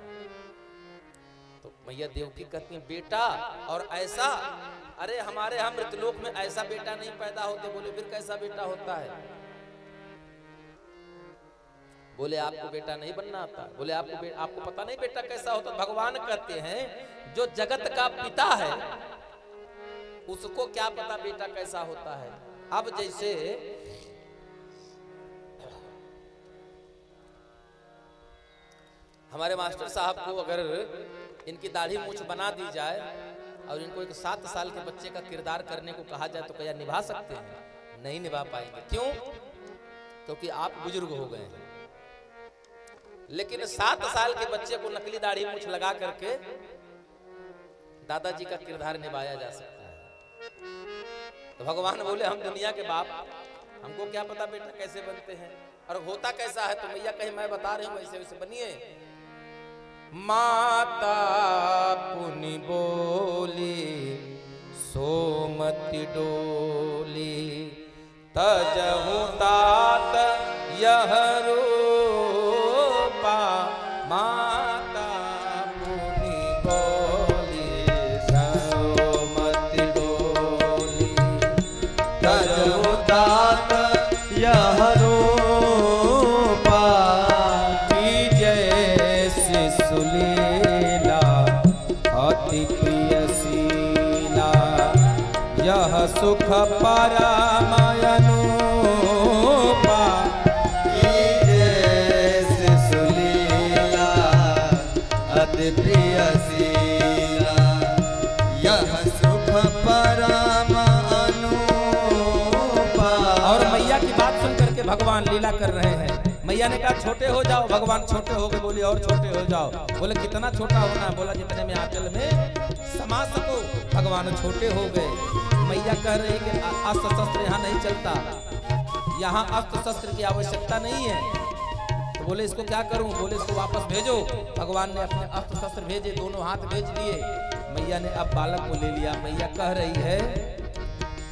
तो मैया देवकी कहती हैं, बेटा और ऐसा? अरे हमारे हम मृतलोक में ऐसा बेटा नहीं पैदा होते। बोले फिर कैसा बेटा होता है? बोले आपको बेटा नहीं बनना आता। बोले आपको पता नहीं बेटा कैसा होता? भगवान कहते हैं जो जगत का पिता है उसको क्या पता बेटा कैसा होता है। अब जैसे हमारे मास्टर साहब को अगर इनकी दाढ़ी मूछ बना दी जाए और इनको एक 7 साल के बच्चे का किरदार करने को कहा जाए तो क्या निभा सकते हैं? नहीं निभा पाएंगे। क्यों? क्योंकि आप बुजुर्ग हो गए हैं। लेकिन 7 साल के बच्चे को नकली दाढ़ी मूछ लगा करके दादाजी का किरदार निभाया जा सकता है। तो भगवान बोले हम दुनिया के बाप, हमको क्या पता बेटा कैसे बनते हैं और होता कैसा है। तो मैया कहीं मैं बता रही हूँ वैसे वैसे बनिए। माता पुनि बोली सोमति डोली, तजहु तात यह रूपा। माता पुनि बोली सोमति डोली, तजहु तात यह रूपा। सुलीला अति प्रियशीला, यह सुख परमयनुपा। जैसे सुलीला अति प्रियशीला, यह सुख परमयनुपा। और मैया की बात सुन करके भगवान लीला कर रहे हैं। मैया ने कहा छोटे हो जाओ। भगवान छोटे हो गए। बोली और छोटे हो जाओ। बोले कितना छोटा होना है? बोला जितने में आंचल में समा सको। भगवान छोटे हो गए। मैया कह रही कि अस्त्र शस्त्र यहाँ नहीं चलता, यहाँ अस्त्र शस्त्र की आवश्यकता नहीं है। तो बोले इसको क्या करूं? बोले इसको वापस भेजो। भगवान ने अपने अस्त्र शस्त्र भेजे, दोनों हाथ भेज दिए। मैया ने अब बालक को ले लिया। मैया कह रही है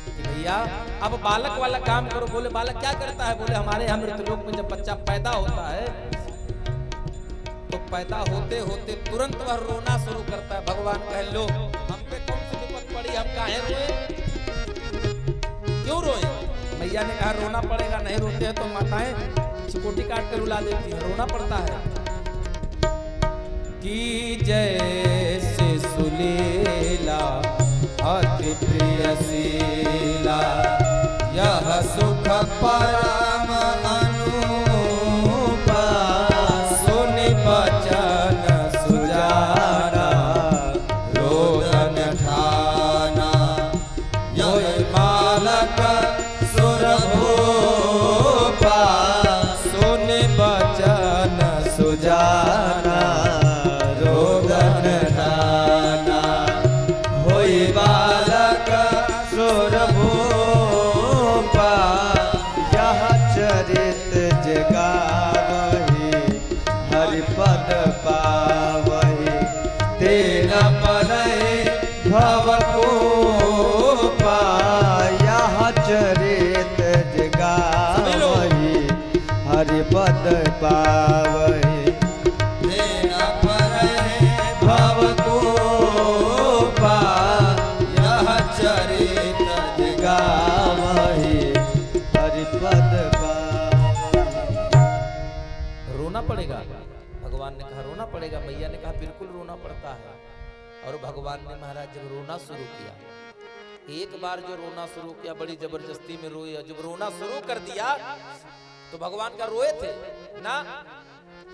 कि भैया अब बालक वाला काम करो। बोले बालक क्या करता है? बोले हमारे यहाँ मृतलोक में जब बच्चा पैदा होता है तो पैदा होते होते तुरंत वह रोना शुरू करता है। भगवान कह लो हम पे कौन सी विपत पड़ी, हम काहे रोए, क्यों रोए? मैया ने कहा रोना पड़ेगा, नहीं रोते हैं तो माताएं चिकोटी काट कर रुला देती है, रोना पड़ता है। कि जैसे सुलीला अति प्रियशीला यह सुख परम अनुपा सुनि बचन सुजाना रोदन ठाना योई बालक सुरभूपा सुनि बचन सुजाना रोदन ठाना होई बालक सुरभूपा यह चरित जगावहि हरिपद पावहि तेरा पलय भवकूपा यह चरित जगावहि हरिपद पावहि तेरा पलय भवकूपा यह चरित जगावहि हरिपद पावहि। रोना पड़ेगा? भगवान ने कहा रोना पड़ेगा। मैया ने कहा बिल्कुल रोना पड़ता है। और भगवान ने महाराज जब रोना शुरू किया, एक बार जो रोना शुरू किया बड़ी जबरदस्ती में रोए। जब रोना शुरू कर दिया तो भगवान का रोए थे ना।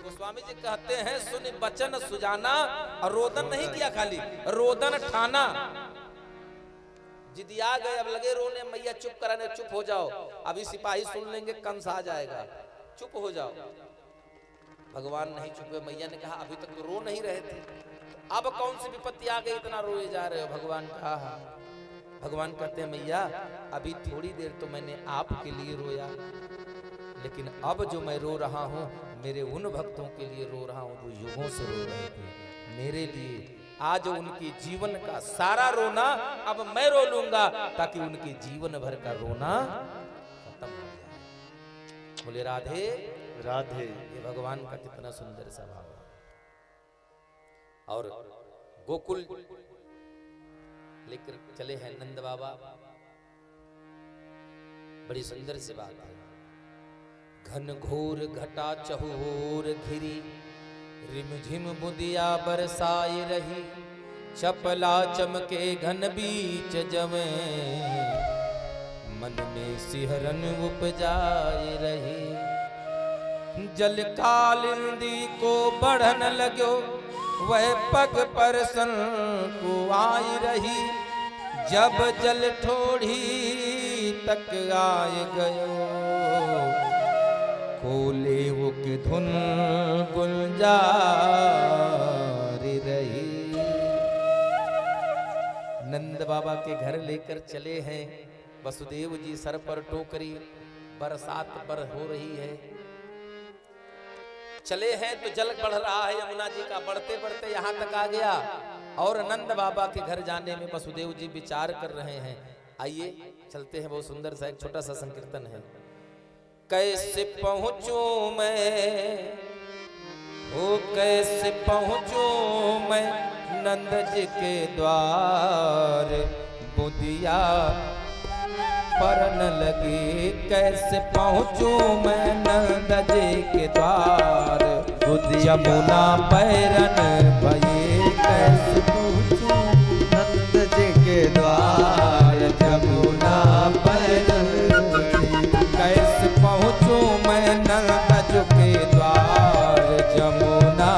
गोस्वामी जी कहते हैं सुनि बचन सुजाना, और रोदन नहीं किया, खाली रोदन ठाना। जिदिया गए, अब लगे रोने। मैया चुप कराने, चुप हो जाओ, अभी सिपाही सुन लेंगे, कंस आ जाएगा, चुप हो जाओ। भगवान नहीं चुपे। मैया ने कहा अभी तक तो रो नहीं रहे थे, अब कौन सी विपत्ति आ गई इतना रोए जा रहे हो? भगवान कहा भगवान कहते हैं मैया अभी थोड़ी देर तो मैंने आपके लिए रोया, लेकिन अब जो मैं रो रहा हूँ मेरे उन भक्तों के लिए रो रहा हूँ जो युगों से रो रहे थे मेरे लिए। आज उनकी जीवन का सारा रोना अब मैं रो लूंगा, ताकि उनके जीवन भर का रोना खत्म हो जाए। बोले राधे राधे। ये भगवान का कितना सुंदर स्वभाव है। और गोकुल लेकर चले हैं नंद बाबा। बड़ी सुंदर सी बात है। घन घोर घटा चहुर घिरी रिमझिम बुदिया बरसाई रही, चपला चमके घन बीच जमे मन में सिहरन उपजाई रही। जल कालिंदी को बढ़न लगो वह पग पर सन को आई रही, जब जल ठोड़ी तक आए गयो कोले वो की धुन गुलजारी रही। नंद बाबा के घर लेकर चले हैं। वसुदेव जी सर पर टोकरी, बरसात बर हो रही है। चले हैं तो जल बढ़ रहा है यमुना जी का, बढ़ते बढ़ते यहाँ तक आ गया। और नंद बाबा के घर जाने में वसुदेव जी विचार कर रहे हैं। आइए चलते हैं, बहुत सुंदर सा एक छोटा सा संकीर्तन है। कैसे पहुंचूं मैं, हो कैसे पहुंचूं मैं नंद जी के द्वार, बुदिया परन लगी कैसे पहुंचूं मैं नंद जी के द्वार, यमुना पैरन भये कैसे पहुंचूं नंद जी के द्वार, यमुना पैरन कैसे पहुंचूं मैं नंद जी के द्वार, यमुना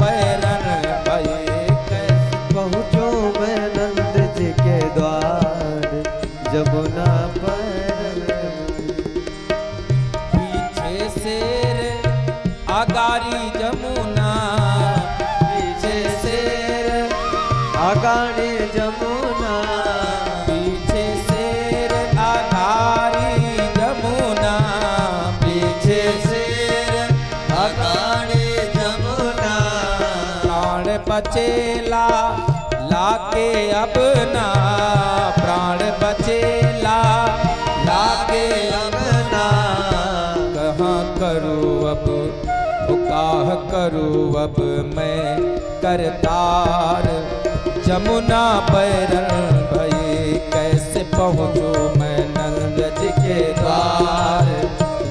पैरन भये कैसे पहुँचो मैं नंद जी के द्वार, यमुना पैरन। पीछे शेर अगारी जमुना पीछे शेर अगाड़ी जमुना पीछे शेर अगारी जमुना पीछे शेर अगाड़ी जमुना प्राण बचेला लाके अपना प्राण बचेला लाके अपना कहाँ करूँ अब बुकाह करूँ अब मैं करतार जमुना बैरन भई कैसे पहुँचूं मैं नंद जी के द्वार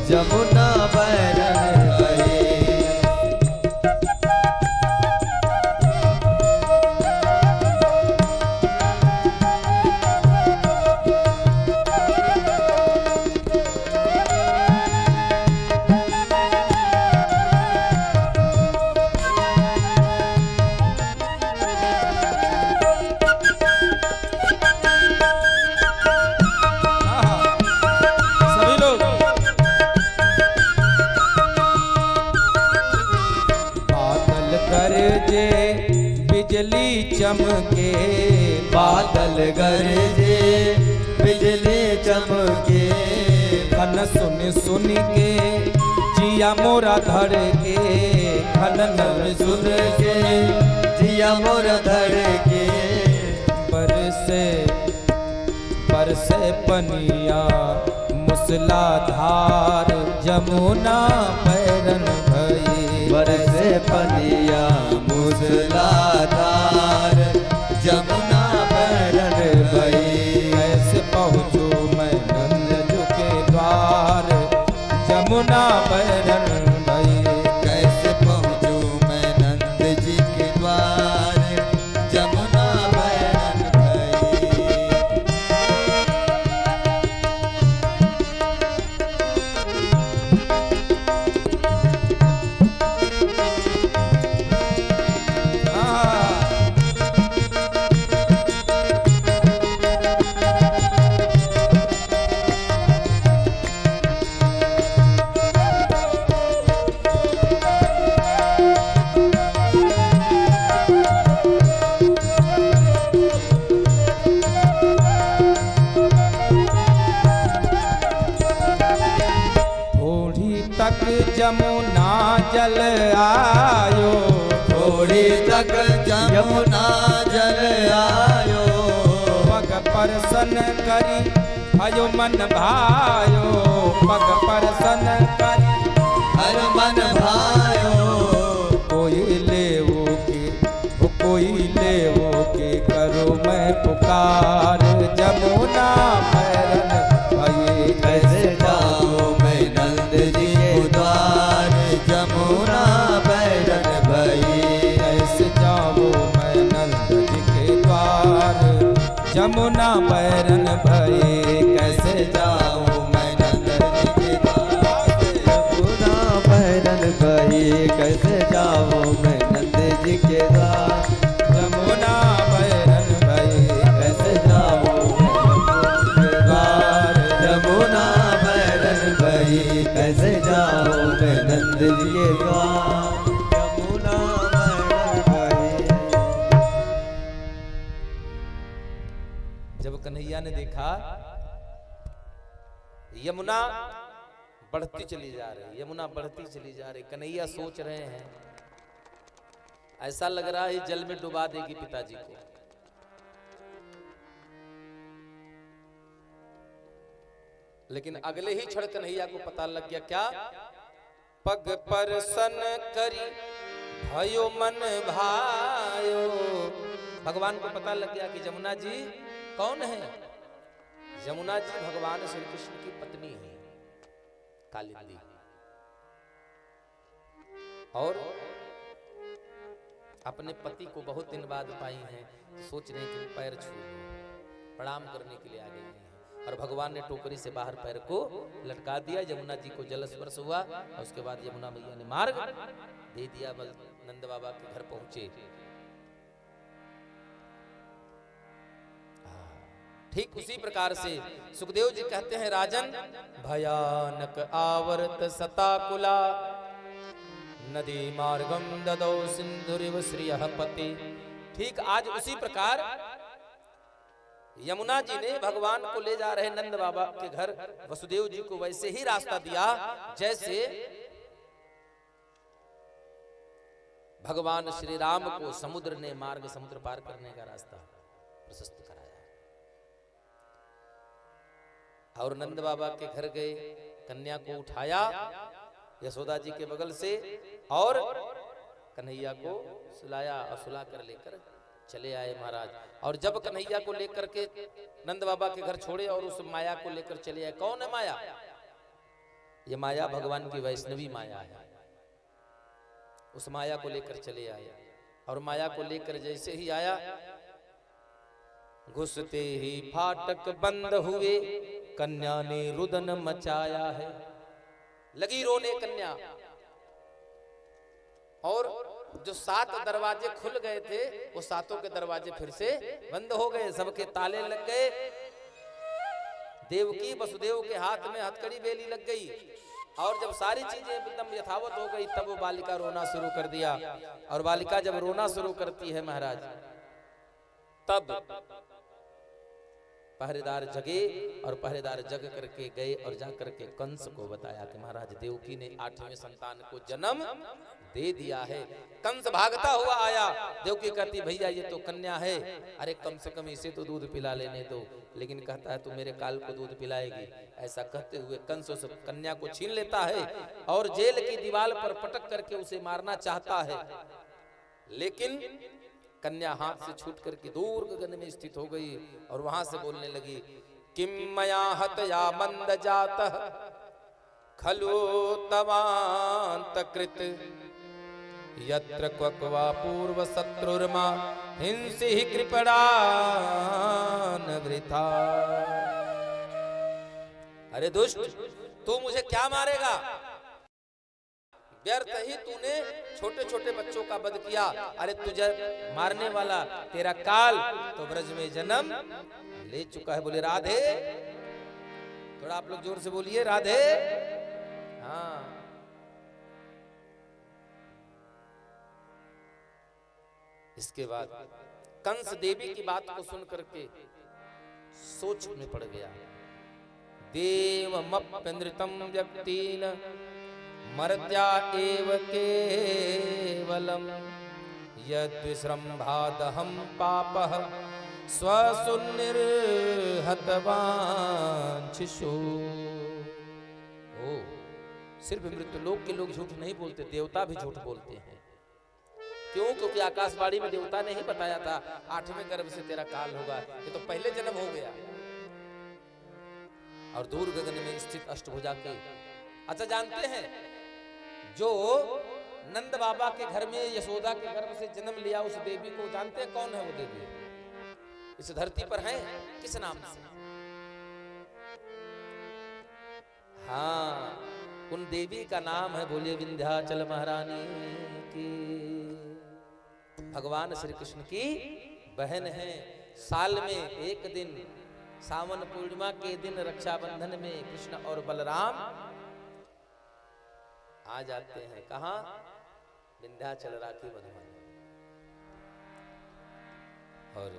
जमुना बैरन भई सभी लोग बादल गरजे बिजली चमके बादल गरजे बिजली चमके खन सुन सुन के जिया मोरा धड़के खनन सुन के जिया मोर धड़के बरसे बरसे पनिया मूसलाधार जमुना बैरन भई बरसे पनिया मूसलाधार जमुना बैरन भई कैसे पहुँचूं मैं नंद जी के द्वार जमुना बैरन भई कैसे पहुँचूं मैं नंद जी के द्वार जमुना बैरन भई थोड़ी तक जमुना जल आयो थोड़ी तक जमुना जल आयो पग परसन करी भयो मन भायो पग परसन करी हर मन भायो कोई लेवो के करो मैं पुकार जमुना बैरन भई कैसे जाऊं मैं नंद जी के द्वार जमुना बैरन भई कैसे जाऊं मैं नंद जी के द्वार जमुना बैरन भई कैसे जाऊं मैं नंद जी के द्वार जमुना बैरन भई कैसे जाऊं मैं नंद जी के द्वार जमुना बैरन भई कैसे जाऊं मैं द्वार जमुना बैरन भई कैसे जाऊं मैं नंद जी के द्वार जमुना बैरन भई जब कन्हैया ने देखा यमुना बढ़ती चली जा रही यमुना बढ़ती चली जा रही कन्हैया सोच रहे हैं ऐसा लग रहा है जल में डुबा देगी पिताजी को लेकिन अगले ही क्षण कन्हैया को पता लग गया क्या पग परसन करी भयो मन भायो भगवान को पता लग गया कि जमुना जी कौन है यमुना जी भगवान श्री कृष्ण की पत्नी है कालिंदी और अपने पति को बहुत दिन बाद पाई हैं तो सोच रहे कि पैर छू प्रणाम करने के लिए आ गई हैं और भगवान ने टोकरी से बाहर पैर को लटका दिया यमुना जी को जल स्पर्श हुआ और उसके बाद यमुना मैया ने मार्ग दे दिया नंद बाबा के घर पहुंचे ठीक उसी प्रकार से सुखदेव जी कहते हैं राजन भयानक आवर्त सताकुला नदी मार्गम ददौ सिंधुरिव श्रियः पति। ठीक आज उसी प्रकार यमुना जी ने भगवान को ले जा रहे नंद बाबा के घर वसुदेव जी को वैसे ही रास्ता दिया जैसे भगवान श्री राम को समुद्र ने मार्ग समुद्र पार करने का रास्ता प्रशस्त कराया। और नंद बाबा के घर गए, कन्या को उठाया यशोदा जी के बगल से और कन्हैया को सुलाया और सुला कर लेकर चले आए महाराज। और जब कन्हैया को लेकर के नंद बाबा के घर छोड़े और उस माया को लेकर चले आए। कौन है माया? ये माया भगवान की वैष्णवी माया है। उस माया को लेकर चले आए और माया को लेकर जैसे ही आया, घुसते ही फाटक बंद हुए, कन्या ने रुदन मचाया है। लगी रोने कन्या। और जो 7 दरवाजे खुल गए थे वो 7 के दरवाजे फिर से बंद हो गए, सबके ताले लग गए। देवकी वसुदेव के हाथ में हथकड़ी बेली लग गई और जब सारी चीजें एकदम यथावत हो गई तब वो बालिका रोना शुरू कर दिया। और बालिका जब रोना शुरू करती है महाराज, तब पहरेदार जगे और पहरेदार जग करके गए और जाकर के कंस को बताया कि महाराज देवकी ने 8वें संतान को जन्म दे दिया है। कंस भागता हुआ आया, देवकी कहती भैया ये तो कन्या है, अरे कम से कम इसे तो दूध पिला लेने दो। लेकिन कहता है तू मेरे काल को दूध पिलाएगी। ऐसा कहते हुए कंस उस कन्या को छीन लेता है और जेल की दीवार पर पटक करके उसे मारना चाहता है। लेकिन कन्या हाथ से छूट करके दूर गगन में स्थित हो गई और वहां से बोलने लगी, किम मया हतया मंद जातः खलु तवांतकृत यत्र क्वक्वा पूर्व शत्रुर्मा हिंसी कृपणान वृथा। अरे दुष्ट, तू मुझे क्या मारेगा? व्यर्थ ही तूने छोटे छोटे बच्चों का वध किया। अरे तुझे मारने वाला तेरा काल तो ब्रज में जन्म ले चुका है। बोले राधे, थोड़ा आप लोग जोर से बोलिए राधे। हाँ, इसके बाद कंस देवी की बात को सुन करके सोच में पड़ गया। देवमप्यनृतं व्यक्तिन मर्त्या एव केवलम यद्विश्रम्भादहं पापः स्वसुनिर्हतवांछिषु। ओ, सिर्फ मृत्युलोक के लोग झूठ नहीं बोलते, देवता भी झूठ बोलते हैं। क्यों? क्योंकि आकाशवाणी में देवता ने ही बताया था 8वें गर्भ से तेरा काल होगा। ये तो पहले जन्म हो गया। और दूर गगन में स्थित अष्टभुजा के, अच्छा जानते हैं जो नंद बाबा के घर में यशोदा के गर्भ से जन्म लिया उस देवी को जानते हैं कौन है? वो देवी इस धरती पर है, किस नाम से? हाँ, उन देवी का नाम है, बोलिए विंध्याचल महारानी की। भगवान श्री कृष्ण की बहन है। साल में एक दिन सावन पूर्णिमा के दिन रक्षाबंधन में कृष्ण और बलराम आ जाते हैं। कहां? विंध्याचल राखी बंधन। और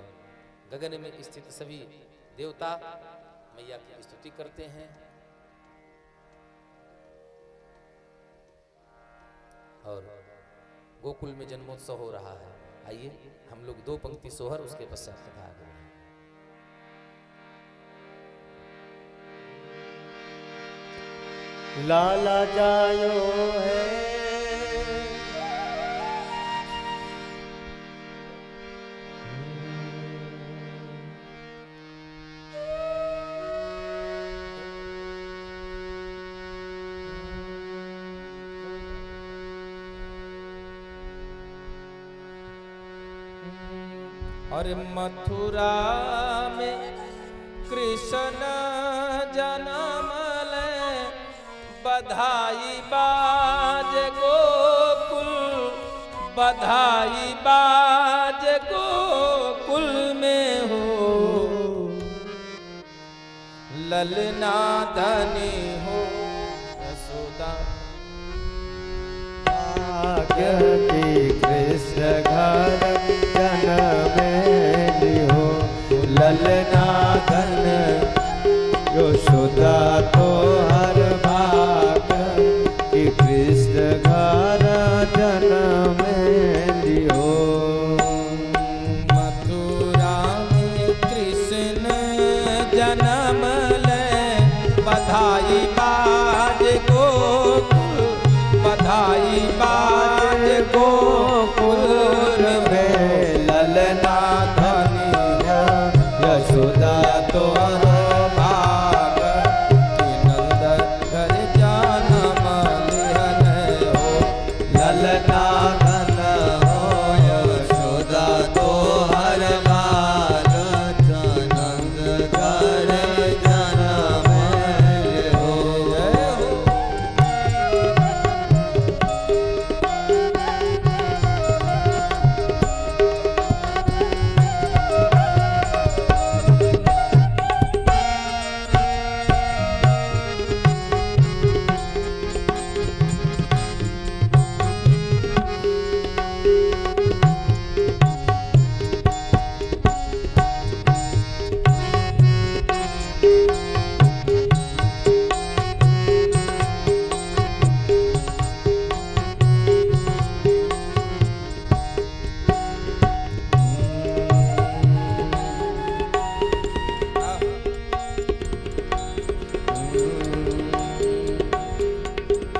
गगन में स्थित सभी देवता मैया की स्तुति करते हैं। और गोकुल में जन्मोत्सव हो रहा है। आइए हम लोग 2 पंक्ति सोहर, उसके पश्चात कथा आगे बढ़ें। लाला जायो है और मथुरा में कृष्ण जन्म ले, बधाई बाज गोकुल, बधाई बाज गोकुल में हो, ललना धनी हो यशोदा। भाग्य की कृष्ण घर जन्मेली हो। ललना धन यशोदा तो हर भाग्य की कृष्ण घर जन्मेली हो। मथुरा में कृष्ण जन्म ले, बधाई बाज गोकुल, बधाई बाज गोकुल में। ललना धनी यशोदा तो भाग कि नंद घर जन्म लिहन हो। ललना धन हो यशोदा तो हर भाग नंद घर जन्म हो। जय हो।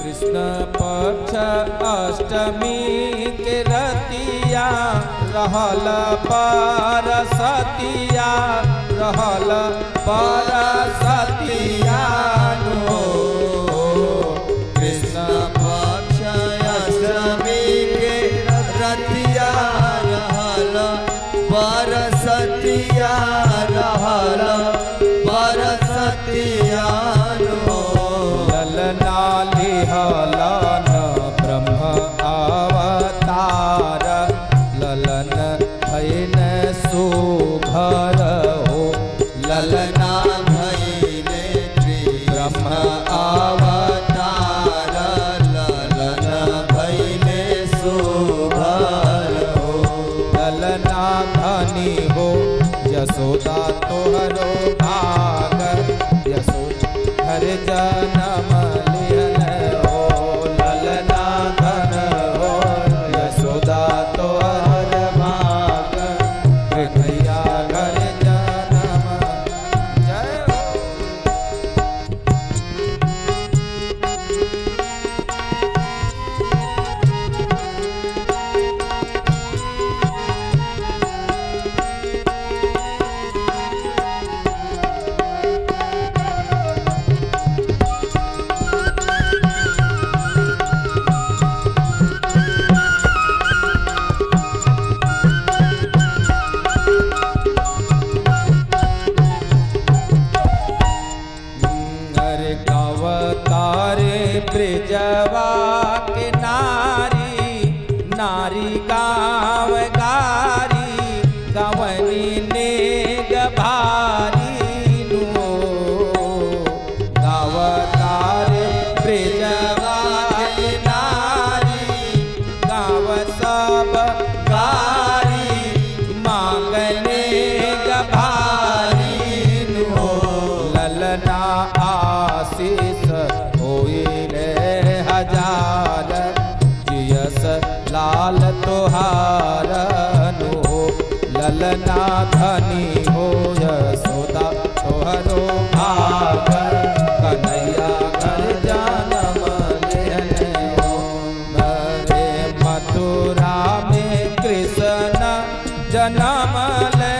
कृष्ण पक्ष अष्टमी के रतिया, रहल परसतिया, रहल परसतिया नो। कृष्ण पक्ष अष्टमी के रतिया, रहल परसतिया, रहल परसतिया नो। ललना लिहलन ब्रह्म अवतार, ललन भैन सुघर हो। ललना भैले ब्रह्म अवतार, ललन भैले सुघर हो। ललना धनी हो यशोदा तोहरो भाग, यशोदा हर जन्म लिहन हो। ललना धन हो यशोदा तो हर भाग कन्हैया घर जन्म। जय हो। ब्रिजवा के नारी, नारी गाँव गारी, गवनी नेग भारी नो। गाँव तारे ब्रिजवा के नारी, गाँव सब गारी, मांगने गभारी नो। ललना आशीष होइले हजार, जियस लाल तोहार नो। ललना धनी हो यशोदा तोहरो भाग, कन्हैया घर जन्म लेने हो। मरे मथुरा में कृष्ण जन्म ले,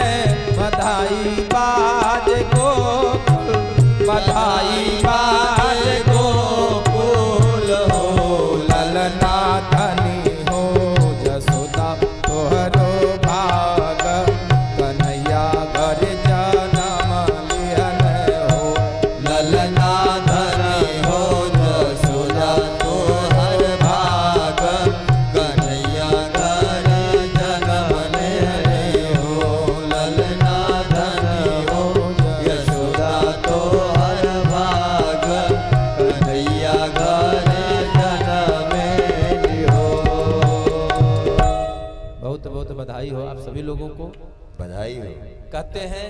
बधाई बाज गोकुल, बधाई बाज गोकुल हो। ललना धनी हो यशोदा तोहरो भाग, कन्हैया घर आप सभी लोगों को बधाई हो। कहते हैं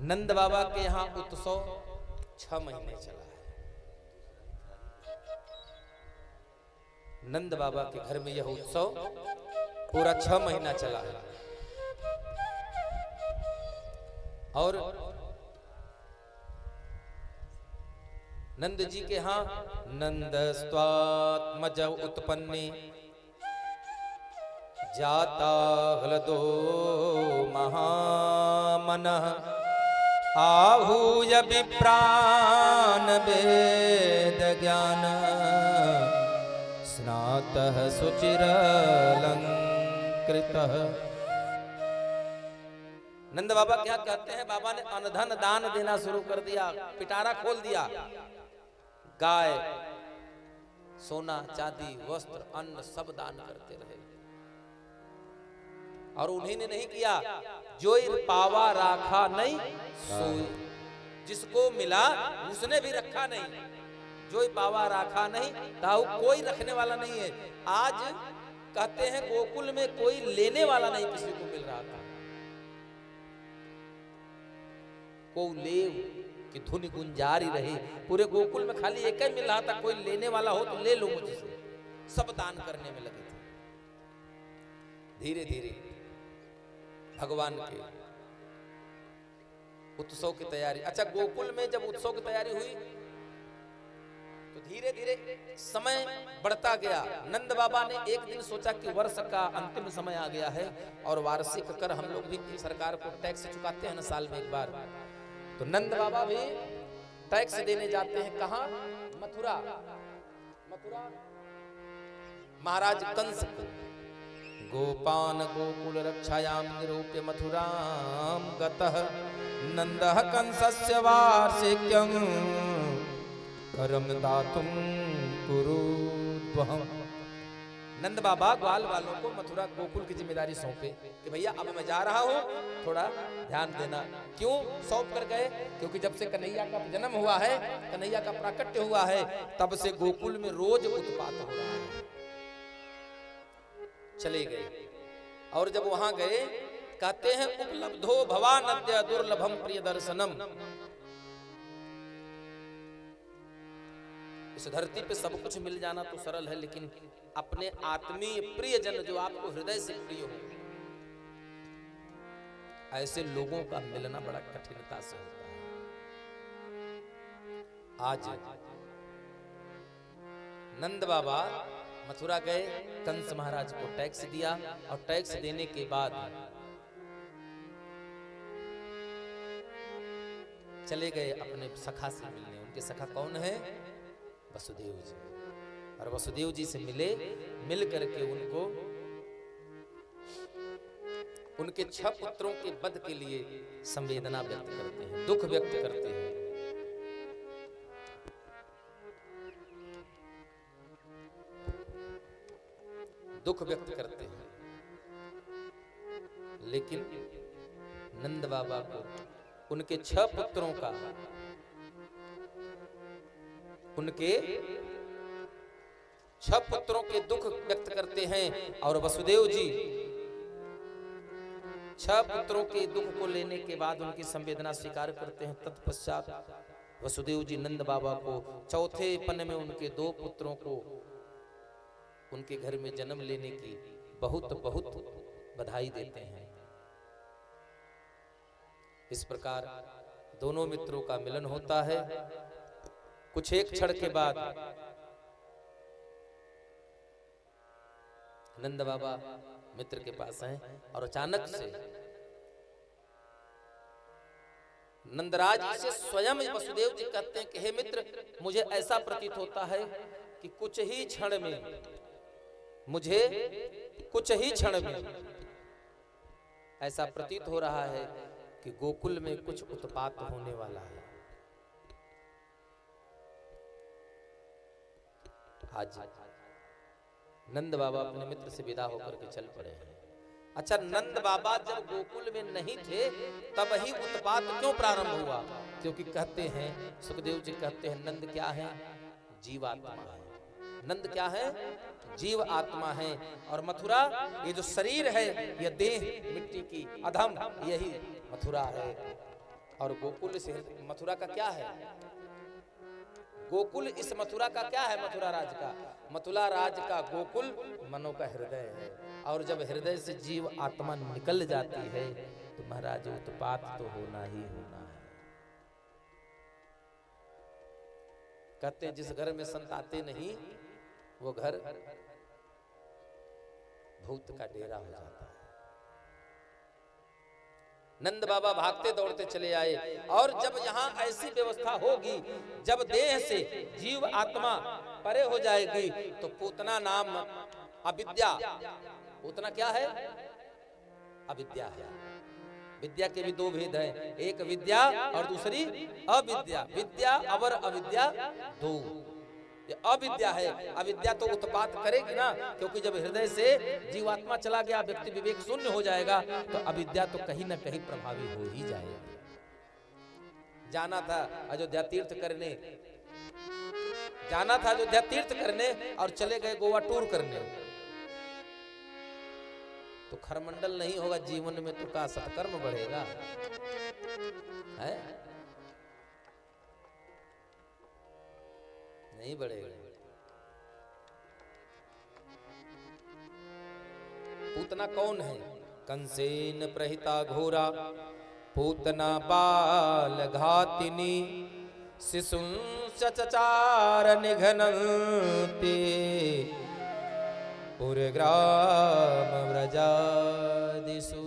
नंद बाबा के यहाँ उत्सव 6 महीने चला है। नंद बाबा के घर में यह उत्सव पूरा 6 महीना चला है। और नंद जी के यहाँ नंद स्वात्मज उत्पन्ने जाता हलदो महामनः आहूय विप्रान वेद ज्ञान स्नातः सुचिरलंकृतः। नंद बाबा क्या कहते हैं, बाबा ने अनधन दान देना शुरू कर दिया, पिटारा खोल दिया। गाय, सोना, चांदी, वस्त्र, अन्न सब दान करते रहे। और उन्हीं ने नहीं किया, जो पावा राखा नहीं सोई, जिसको मिला उसने भी रखा नहीं। जो पावा राखा नहीं ताऊ कोई रखने वाला नहीं है। आज कहते हैं गोकुल में कोई लेने वाला नहीं किसी को मिल रहा था। को ले कि धुन गुंजारी रही, पूरे गोकुल में खाली एक ही मिल रहा था, कोई लेने वाला हो तो ले लो मुझसे। सब दान करने में लगे थे। धीरे धीरे भगवान के उत्सव की तैयारी, अच्छा गोकुल में जब उत्सव की तैयारी हुई तो धीरे धीरे समय बढ़ता गया। नंद बाबा ने एक दिन सोचा कि वर्ष का अंतिम समय आ गया है और वार्षिक कर हम लोग भी सरकार को टैक्स चुकाते हैं ना साल में एक बार, तो नंद बाबा भी टैक्स देने जाते हैं। कहाँ? मथुरा। मथुरा महाराज कंस को गोपान गोकुल रक्षायाम निरूप्य मथुराम गतः नंदः कंसस्य वार्षिक्यं करम दातुम कुरुद्वहम्। नंद बाबा ग्वाल वालों को मथुरा गोकुल की जिम्मेदारी सौंपे कि भैया अब मैं जा रहा हूँ, थोड़ा ध्यान देना। क्यों सौंप कर गए? क्योंकि जब से कन्हैया का जन्म हुआ है, कन्हैया का प्राकट्य हुआ है, तब से गोकुल में रोज उत्पात हो रहा है। चले गए और जब वहां गए कहते हैं उपलब्धो भवानद्य दुर्लभम प्रिय दर्शनम। इस धरती पे सब कुछ मिल जाना तो सरल है, लेकिन अपने आत्मीय प्रियजन जो आपको हृदय से प्रिय हो, ऐसे लोगों का मिलना बड़ा कठिनता से होता है। आज नंद बाबा मथुरा गए, कंस महाराज को टैक्स दिया और टैक्स देने के बाद चले गए अपने सखा से मिलने। उनके सखा कौन है? वसुदेव जी। और वसुदेव जी से मिले, मिल करके उनको उनके 6 पुत्रों के वध के लिए संवेदना व्यक्त करते हैं, दुख व्यक्त करते हैं। दुख व्यक्त करते हैं, लेकिन नंद बाबा को उनके 6 पुत्रों का, उनके 6 पुत्रों के दुख व्यक्त करते हैं। और वसुदेव जी 6 पुत्रों के दुख को लेने के बाद उनकी संवेदना स्वीकार करते हैं। तत्पश्चात वसुदेव जी नंद बाबा को चौथे पन में उनके 2 पुत्रों को उनके घर में जन्म लेने की बहुत बहुत बधाई देते हैं। इस प्रकार दोनों मित्रों का मिलन होता है। कुछ एक क्षण के बाद नंद बाबा मित्र के पास हैं और अचानक से नंदराज से स्वयं वसुदेव जी कहते हैं कि हे मित्र, मुझे ऐसा प्रतीत होता है कि कुछ ही क्षण में, मुझे कुछ ही क्षण में ऐसा प्रतीत हो रहा है कि गोकुल में कुछ उत्पात होने वाला है। आज नंद बाबा अपने मित्र से विदा होकर के चल पड़े हैं। अच्छा, नंद बाबा जब गोकुल में नहीं थे तब ही उत्पात क्यों प्रारंभ हुआ? क्योंकि कहते हैं, सुखदेव जी कहते हैं, नंद क्या है? जीवात्मा है। नंद क्या है? जीव आत्मा है। और मथुरा ये जो शरीर है, ये देह मिट्टी की अधम, यही मथुरा है। और गोकुल इस मथुरा का क्या है? गोकुल इस मथुरा का क्या है? मथुरा राज का, मथुरा राज का गोकुल मनो का हृदय है। और जब हृदय से जीव आत्मा निकल जाती है तो महाराज उत्पात तो होना ही होना है। कहते हैं जिस घर में संत आते नहीं वो घर भूत का डेरा हो जाता है। नंद बाबा भागते दौड़ते चले आए। और जब यहाँ ऐसी व्यवस्था होगी, जब देह से जीव आत्मा परे हो जाएगी, तो पूतना नाम अविद्या, पूतना क्या है? अविद्या है। विद्या के भी दो भेद हैं, एक विद्या और दूसरी अविद्या। विद्या और अविद्या दो। ये अविद्या है। अविद्या तो उत्पात करेगी ना, क्योंकि जब हृदय से जीवात्मा चला गया, व्यक्ति विवेक शून्य हो जाएगा, तो अविद्या तो कहीं ना कहीं प्रभावी हो ही जाएगी। जाना था अयोध्या तीर्थ करने, जाना था अयोध्या तीर्थ करने और चले गए गोवा टूर करने। तो खरमंडल नहीं होगा जीवन में तो का सत्कर्म बढ़ेगा है? नहीं बढ़ेगा। पूतना कौन है? कंसेन प्रहिता घोरा, पूतना बाल घातिनी, शिशुं चचार निघनन्ते, पुरग्राम व्रजादिषु।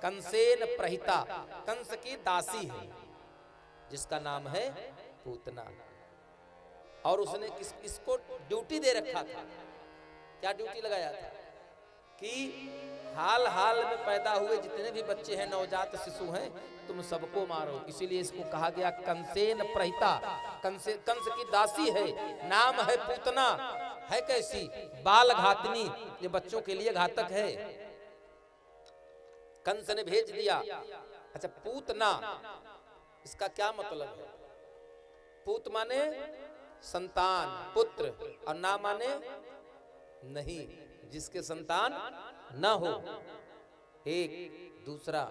कंसेन प्रहिता, कंस की दासी है जिसका नाम है पूतना। और उसने इसको ड्यूटी दे रखा था। क्या ड्यूटी लगाया था? कि हाल हाल में पैदा हुए जितने भी बच्चे हैं, नवजात शिशु हैं, तुम सबको मारो। इसीलिए इसको कहा गया कंसेन प्रहिता। कंस की दासी है, नाम है पूतना। है कैसी? बाल घातनी, ये बच्चों के लिए घातक है। कंस ने भेज दिया। अच्छा, पूतना इसका क्या मतलब है? पूत माने संतान, पुत्र, और ना माने नहीं, जिसके संतान न हो। एक दूसरा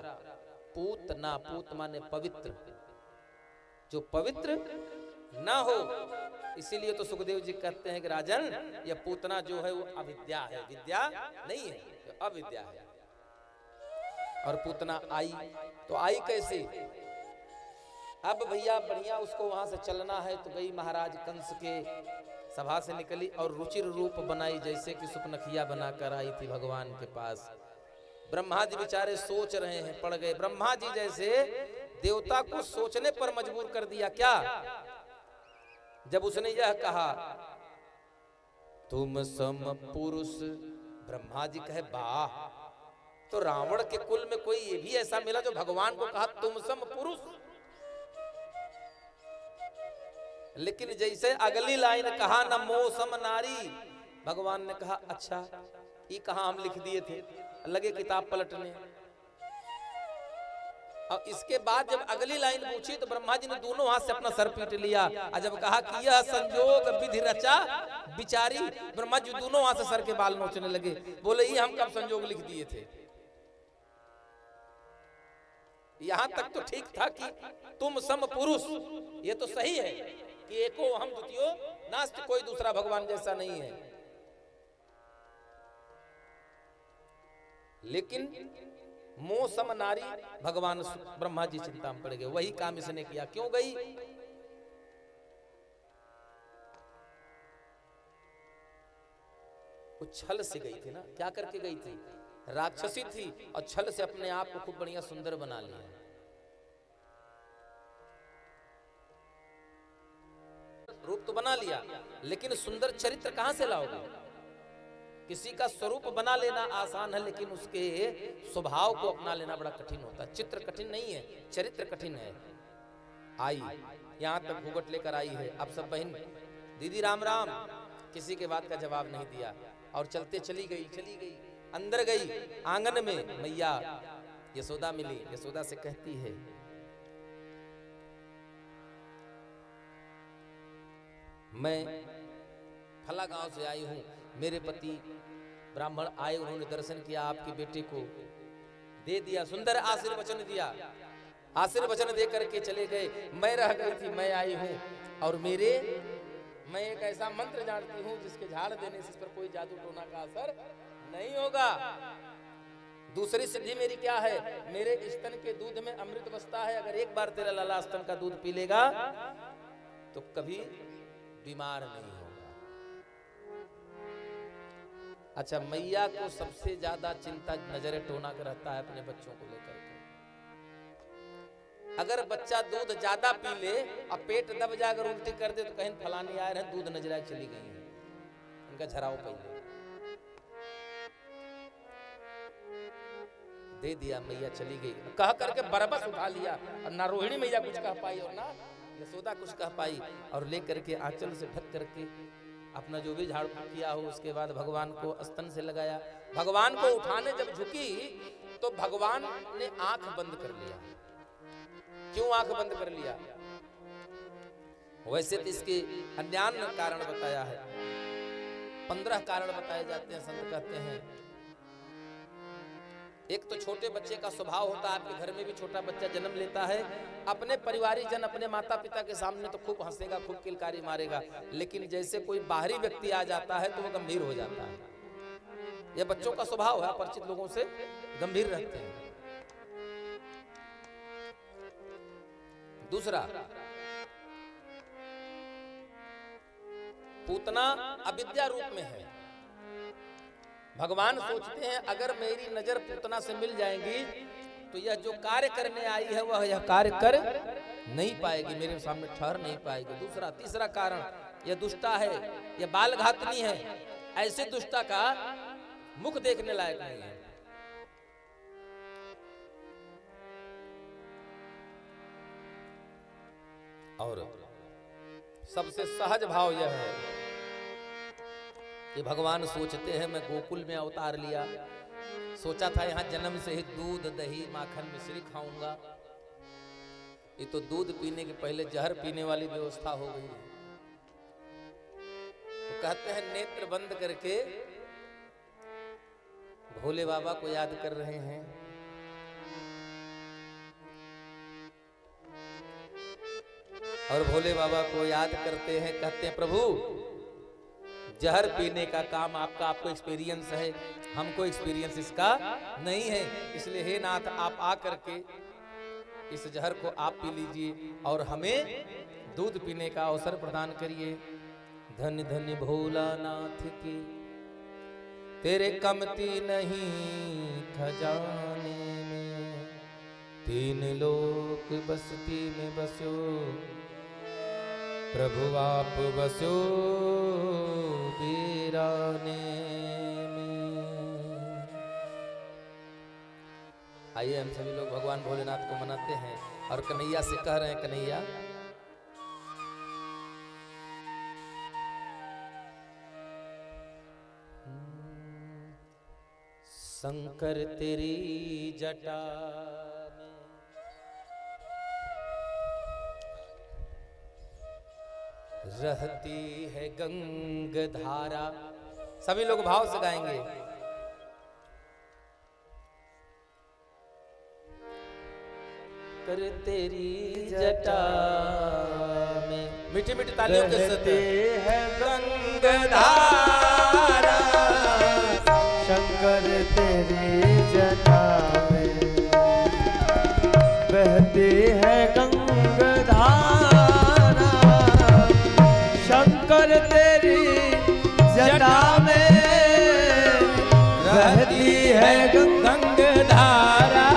पूतना, पूत माने पवित्र, जो पवित्र न हो। इसीलिए तो सुखदेव जी कहते हैं कि राजन, यह पूतना जो है वो अविद्या है, विद्या नहीं है, तो अविद्या है। और पूतना आई तो आई कैसे? अब भैया बढ़िया उसको वहां से चलना है, तो गई महाराज कंस के सभा से निकली और रुचिर रूप बनाई, जैसे कि सुपनखिया बनाकर आई थी भगवान के पास। ब्रह्मा जी बेचारे सोच रहे हैं, पड़ गए। ब्रह्मा जी जैसे देवता को सोचने पर मजबूर कर दिया। क्या? जब उसने यह कहा तुम सम पुरुष, ब्रह्मा जी कहे वाह। तो रावण के कुल में कोई ये भी ऐसा मिला जो भगवान को कहा तुम सम पुरुष। लेकिन जैसे अगली लाइन कहा न मोह सम नारी, भगवान ने कहा अच्छा ये कहा हम लिख दिए थे, लगे किताब पलटने। और इसके बाद जब अगली लाइन पूछी तो ब्रह्मा जी ने दोनों हाथ से अपना सर पीट लिया। और जब कहा कि यह संजोग विधि रचा बिचारी, ब्रह्मा जी दोनों हाथ से सर के बाल नोचने लगे। बोले ये हम कब संजोग लिख दिए थे? यहां तक तो ठीक था कि तुम सम पुरुष, ये तो सही है कि एको हम द्वितीयो नास्ति, कोई दूसरा भगवान जैसा नहीं है। लेकिन मोह सम नारी, भगवान ब्रह्मा जी चिंता में पड़ गए। वही काम इसने किया। क्यों गई? वो छल से गई थी ना। क्या करके गई थी? राक्षसी थी और छल से अपने आप को खूब बढ़िया सुंदर बना लिया। रूप तो बना लिया, लेकिन सुंदर चरित्र कहां से लाओगे? किसी का स्वरूप बना लेना आसान है, लेकिन उसके स्वभाव को अपना लेना बड़ा कठिन होता है। चित्र कठिन नहीं है, चरित्र कठिन है। आई यहां तक घूंघट लेकर आई है। अब सब बहन दीदी राम राम, किसी के बात का जवाब नहीं दिया और चलते चली गई। अंदर गई, आंगन में मैया यशोदा मिली। यशोदा से कहती है मैं फला गांव से आई हूँ, मेरे पति ब्राह्मण आए, उन्होंने दर्शन किया, आपके बेटे को दे दिया, सुंदर आशीर्वचन दिया, आशीर्वचन दे करके चले गए। मैं रह गई थी, मैं आई हूँ और मैं एक ऐसा मंत्र जानती हूँ जिसके झाड़ देने से इस पर कोई जादू टोना का असर नहीं होगा। दूसरी सिद्धि मेरी क्या है, मेरे स्तन के दूध में अमृत बसता है, अगर एक बार तेरा लाला स्तन का दूध पी लेगा तो कभी बीमार नहीं होगा। अच्छा, मैया को सबसे ज्यादा चिंता नजर टोना का रहता है अपने बच्चों को लेकर के। अगर बच्चा दूध ज्यादा पी ले और पेट दब जाकर उल्टी कर दे तो कहीं फलानी आए रहे, दूध नजरा चली गई है, इनका झराव पहले दे दिया, मैया चली गई। कह करके बरबस उठा लिया और ना रोहिणी मैया कुछ कह पाई और ना यशोदा कुछ कह पाई, और लेकर के आंचल से ढक करके अपना जो भी झाड़ फूक किया हो उसके बाद भगवान को स्तन से लगाया। भगवान को उठाने जब झुकी तो भगवान ने आंख बंद कर लिया। क्यों आंख बंद कर लिया? वैसे तो इसके अन्यान्य कारण बताया है, 15 कारण बताए जाते हैं। संत कहते हैं एक तो छोटे बच्चे का स्वभाव होता है, आपके घर में भी छोटा बच्चा जन्म लेता है, अपने परिवारी जन अपने माता पिता के सामने तो खूब हंसेगा, खूब किलकारी मारेगा, लेकिन जैसे कोई बाहरी व्यक्ति आ जाता है तो वो गंभीर हो जाता है। यह बच्चों का स्वभाव है, परिचित लोगों से गंभीर रहते हैं। दूसरा, पूतना अविद्या रूप में है। भगवान सोचते हैं अगर मेरी नजर पूतना से मिल जाएगी तो यह जो कार्य करने आई है वह यह कार्य कर नहीं पाएगी, मेरे सामने ठहर नहीं पाएगी। दूसरा, तीसरा कारण, यह दुष्टा है, यह बाल घातनी है, ऐसे दुष्टा का मुख देखने लायक नहीं है। और सबसे सहज भाव यह है कि भगवान सोचते हैं मैं गोकुल में अवतार लिया, सोचा था यहाँ जन्म से ही दूध दही माखन मिश्री खाऊंगा, ये तो दूध पीने के पहले जहर पीने वाली व्यवस्था हो गई। तो कहते हैं नेत्र बंद करके भोले बाबा को याद कर रहे हैं। और भोले बाबा को याद करते हैं, कहते हैं प्रभु जहर पीने का काम आपको एक्सपीरियंस है, हमको एक्सपीरियंस इसका नहीं है, इसलिए हे नाथ आप आकर के इस जहर को आप पी लीजिए और हमें दूध पीने का अवसर प्रदान करिए। धन धन भोलानाथ की तेरे कमती नहीं खजाने में, 3 लोक बसती में बसो प्रभु आप बसो वीराने में। आइए हम सभी लोग भगवान भोलेनाथ को मनाते हैं और कन्हैया से कह रहे हैं, कन्हैया शंकर तेरी जटा रहती है गंगधारा। सभी लोग भाव से गाएंगे। कर तेरी जटा में मीठी मीठी तालियों के साथ है गंगधारा, शंकर तेरी जटा में बहती है गंगधारा, शंकर तेरी जटा में बहती है गंगधारा,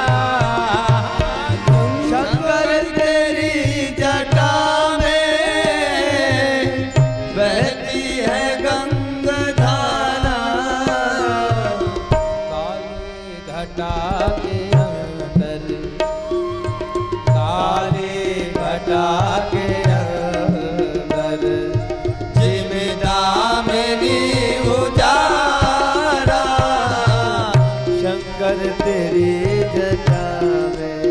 शंकर तेरी जटा में बहती है गंगधारा। काली घटा के अंदर, काली घटा के अंदर जिमिदा मेरी उजारा, शंकर तेरी जटा में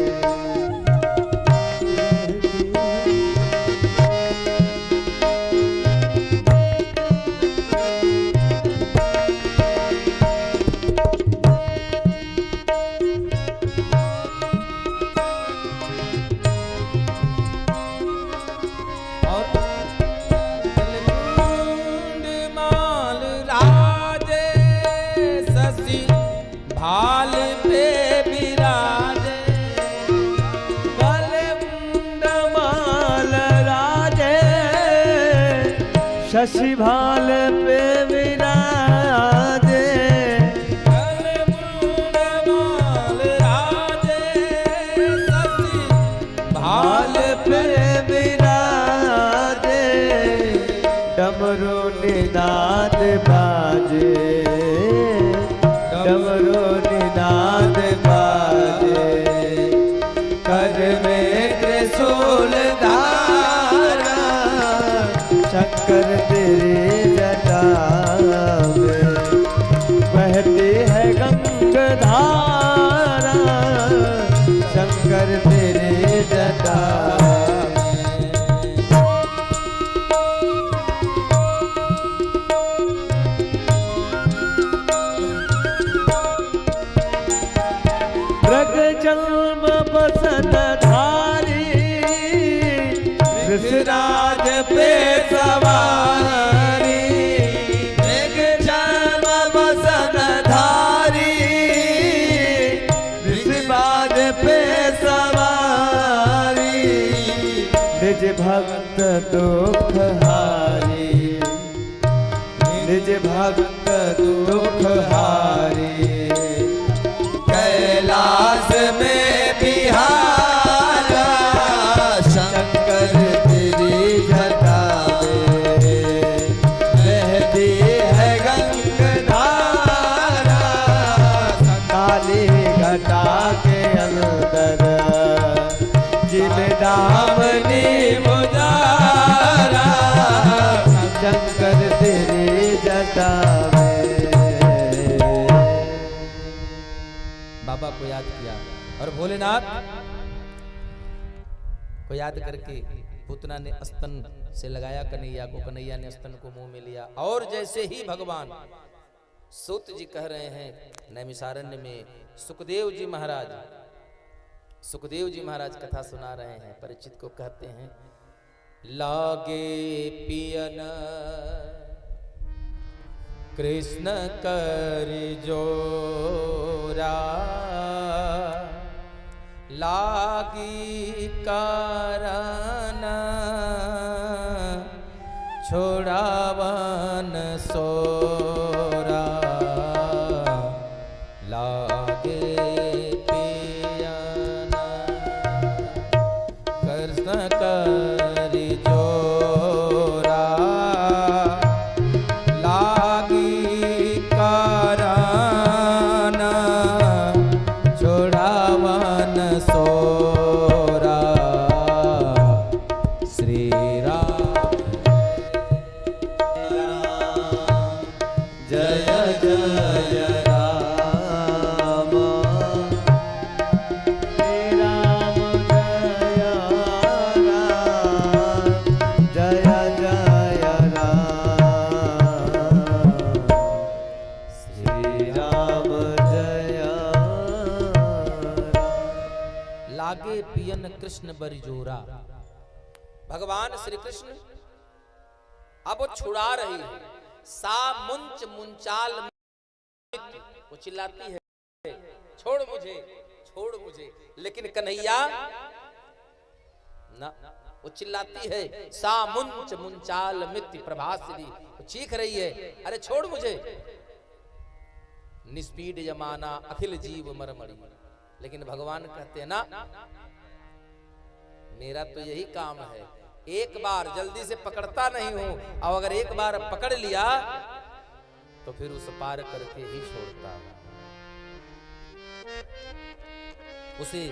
शशि भाल पे विराजे, भाल पे विराजे, डमरू निनाद बाजे, डमरू निनाद बाजे, कर में त्रिशूल धारा, शंकर तेरी जटा में बहती है गंगा धारा, शंकर तेरी जटा जन्म बसन धारी, ऋषिराज पे सवारी, एक जन्म बसन धारी, ऋषिराज पे सवारी, निज भक्त दुख हारी, निज भक्त दुख हारी, कैलाश में बिहारा, शंकर तेरी जटा में बहती है गंगा धारा, काली घटा के अंदर जिन दामनी मुजारा, शंकर तेरी जटा में। बाबा को याद किया और भोलेनाथ को याद करके पूतना ने स्तन से लगाया कन्हैया को, कन्हैया ने स्तन को मुंह में लिया। और जैसे ही भगवान सूत जी कह रहे हैं नैमिषारण्य में, सुखदेव जी महाराज कथा सुना रहे हैं, परीक्षित को कहते हैं, लागे पियन कृष्ण कर जोरा, लागी कारण छोड़ावन सोरा, लागे पियन कृष्ण कर जोरा, सोरा, श्री राम जय जय राम, श्री राम जय राम, जय जय राम, श्री राम जय राम। लागे पियन कृष्ण बरिजोरा, भगवान श्री कृष्ण अब वो छुड़ा रही है। सा मुंच मुंचाल, वो चिल्लाती है छोड़ मुझे, छोड़ मुझे, लेकिन कन्हैया ना, वो चिल्लाती है सा मुंच मुंचाल मित्ति प्रभासिनी, वो चीख रही है अरे छोड़ मुझे, निस्पीड यमाना अखिल जीव मरमरी। लेकिन भगवान कहते हैं ना, मेरा तो यही काम है, एक बार जल्दी से पकड़ता नहीं हूं, और अगर एक बार पकड़ लिया तो फिर उस पार करके ही छोड़ता हूं। उसे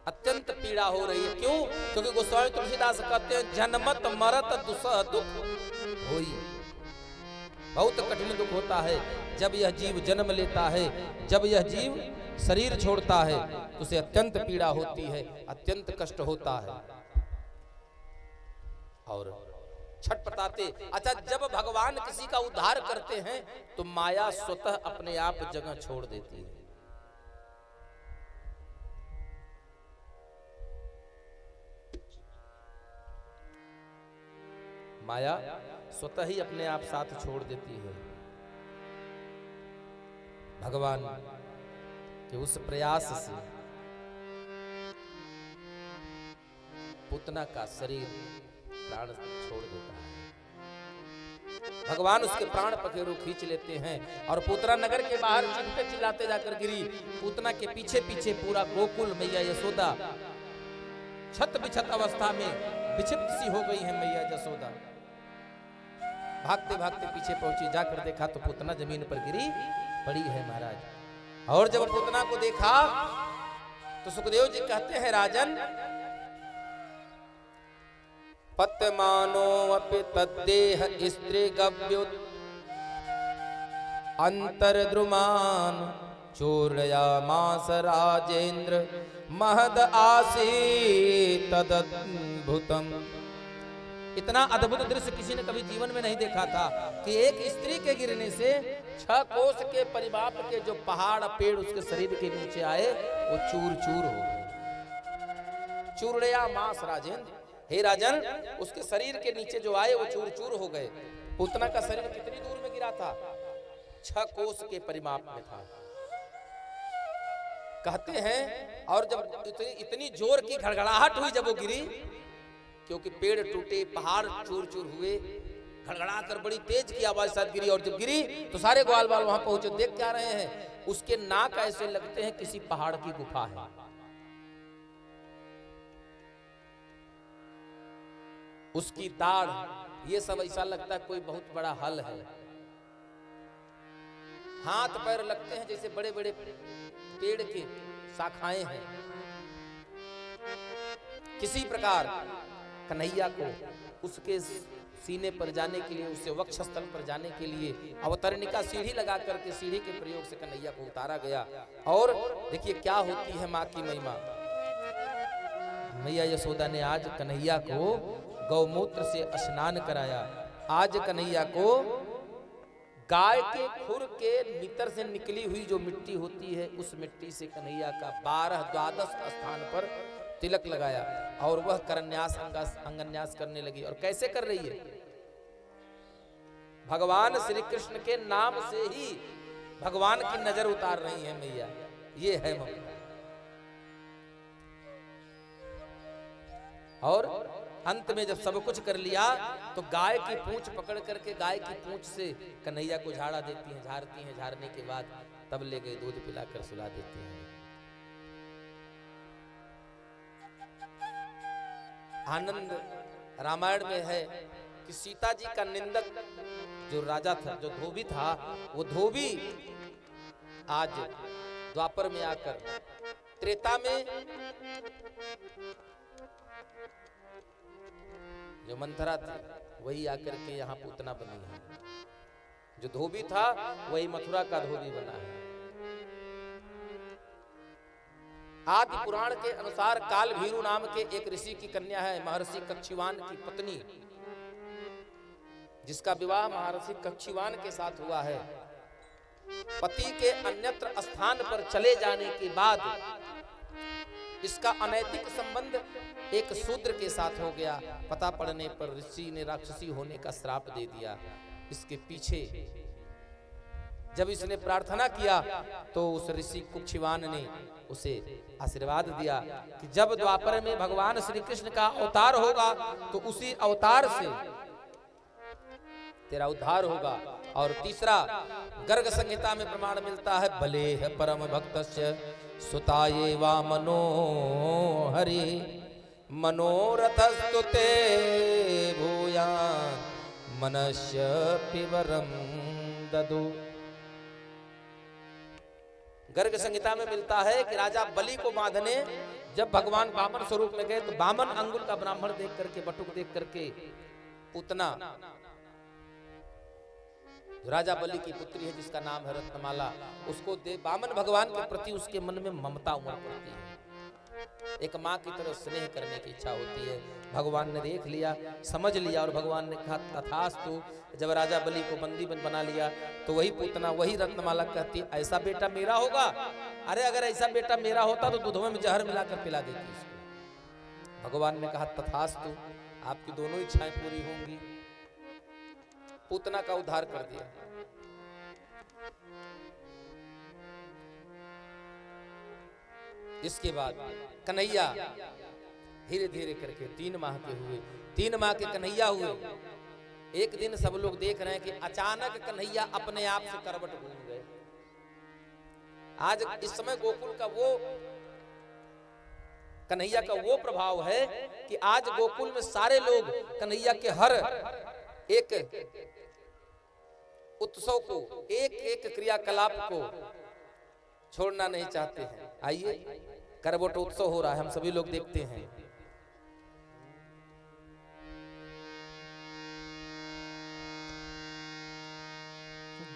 अत्यंत पीड़ा हो रही है। क्यों? क्योंकि गोस्वामी तुलसीदास कहते हैं जन्मत मरत दुसह दुख होई, बहुत कठिन दुख होता है जब यह जीव जन्म लेता है, जब यह जीव शरीर छोड़ता है तो उसे अत्यंत पीड़ा होती है, अत्यंत कष्ट होता है और छटपटाते। अच्छा, जब भगवान किसी का उद्धार करते हैं तो माया स्वतः अपने आप जगह छोड़ देती है। माया स्वतः ही अपने आप साथ छोड़ देती है। भगवान के उस प्रयास से पुतना का शरीर प्राण छोड़ देता है। भगवान उसके प्राण पखेरु खींच लेते हैं और पूतना नगर के बाहर चिल्लाते चिल्लाते जाकर गिरी। पूतना के पीछे पीछे पूरा गोकुल, मैया यशोदा छत बिछत अवस्था में विक्षिप्त सी हो गई है मैया यशोदा। भागते भागते पीछे पहुंची, जाकर देखा तो पूतना जमीन पर गिरी पड़ी है महाराज। और जब पूतना को देखा तो सुखदेव जी कहते हैं, राजन पत्यमानो अपि तद्देह स्त्री गव्युत अंतर्द्रुमान चूर्णयामास राजेंद्र महद आसीत् तदद्भुतम। इतना अद्भुत दृश्य किसी ने कभी जीवन में नहीं देखा था कि एक स्त्री के गिरने से 6 कोस के परिमाप के जो पहाड़ पेड़ उसके शरीर के नीचे आए वो चूर चूर हो गए। चूर्णयामास राजेंद्र, हे राजन, उसके शरीर के नीचे जो आए वो चूर चूर हो गए। पूतना का शरीर कितनी दूर में गिरा था? 6 कोस के परिमाप में था। कहते हैं और जब इतनी जोर की घड़घड़ाहट हुई जब वो गिरी, क्योंकि पेड़ टूटे, पहाड़ चूर चूर हुए, घड़घड़ा कर बड़ी तेज की आवाज साथ गिरी। और जब गिरी तो सारे ग्वाल बाल वहां पहुंचे, देख क्या रहे हैं, उसके नाक ऐसे लगते हैं किसी पहाड़ की गुफा है। उसकी दाढ़, ये सब ऐसा लगता है कोई बहुत बड़ा हल है। हाथ पैर लगते हैं जैसे बड़े बड़े पेड़ की शाखाएं हैं। किसी प्रकार कन्हैया को उसके सीने पर जाने के लिए, उससे वक्षस्थल पर जाने के लिए अवतरणिका सीढ़ी लगा करके सीढ़ी के प्रयोग से कन्हैया को उतारा गया। और देखिए क्या होती है मां की महिमा। मैया यशोदा ने आज कन्हैया को गौमूत्र से स्नान कराया। आज कन्हैया को गाय के खुर के भीतर से निकली हुई जो मिट्टी होती है, उस मिट्टी से कन्हैया का 12-12 स्थान पर तिलक लगाया और वह करन्यास अंगन्यास करने लगी। और कैसे कर रही है? भगवान श्री कृष्ण के नाम से ही भगवान की नजर उतार रही है मैया। ये है ममता। और अंत में जब सब कुछ कर लिया तो गाय की पूंछ पकड़ करके गाय की पूंछ से कन्हैया को झाड़ा देती हैं, झाड़ती हैं। झाड़ने के बाद तब ले गए दूध पिलाकर सुला देती हैं। आनंद रामायण में है कि सीता जी का निंदक जो राजा था, जो धोबी था, वो धोबी आज द्वापर में आकर, त्रेता में जो मंथरा थी वही आकर के यहाँ पूतना बनी है। जो धोबी था वही मथुरा का धोबी बना है। आदि पुराण के अनुसार काल भीरु नाम के एक ऋषि की कन्या है, महर्षि कक्षिवान की पत्नी, जिसका विवाह महर्षि कक्षिवान के साथ हुआ है। पति के अन्यत्र स्थान पर चले जाने के बाद इसका अनैतिक संबंध एक शूद्र के साथ हो गया। पता पड़ने पर ऋषि ने राक्षसी होने का श्राप दे दिया। इसके पीछे जब इसने प्रार्थना किया तो उस ऋषि कुक्षिवान ने उसे आशीर्वाद दिया कि जब द्वापर में भगवान श्री कृष्ण का अवतार होगा तो उसी अवतार से तेरा उद्धार होगा। और तीसरा गर्ग संहिता में प्रमाण मिलता है, बलेह परम भक्तस्य सुताये वा मनो हरि मनोरथस्तुते भूयान् मनस्य पिवरम ददु। गर्ग संहिता में मिलता है कि राजा बलि को बांधने जब भगवान वामन स्वरूप में गए तो वामन अंगुल का ब्राह्मण देख करके, बटुक देख करके पूतना, राजा बलि की पुत्री है जिसका नाम है रत्नमाला, उसको दे वामन भगवान के प्रति उसके मन में ममता उमड़ पड़ती है। एक माँ की तरह स्नेह करने की इच्छा होती है। भगवान ने देख लिया, समझ लिया और भगवान ने कहा तथास्तु। जब राजा बलि को बंदी बना लिया तो वही पूतना, वही रत्नमाला कहती, ऐसा बेटा मेरा होगा? अरे अगर ऐसा बेटा मेरा होता तो दूध में जहर मिलाकर पिला देती इसको। भगवान ने कहा तथास्तु, आपकी दोनों इच्छाएं पूरी होंगी। पूतना का उद्धार कर दिया। इसके बाद कन्हैया धीरे धीरे करके 3 माह के हुए। 3 माह के कन्हैया हुए एक दिन सब लोग देख रहे हैं कि अचानक कन्हैया अपने आप से करवट घूम गए। आज इस समय गोकुल का वो कन्हैया का वो प्रभाव है कि आज गोकुल में सारे लोग कन्हैया के हर एक उत्सव को, एक एक क्रियाकलाप को छोड़ना नहीं चाहते हैं। आइए, करवट उत्सव हो रहा है, हम सभी लोग देखते हैं।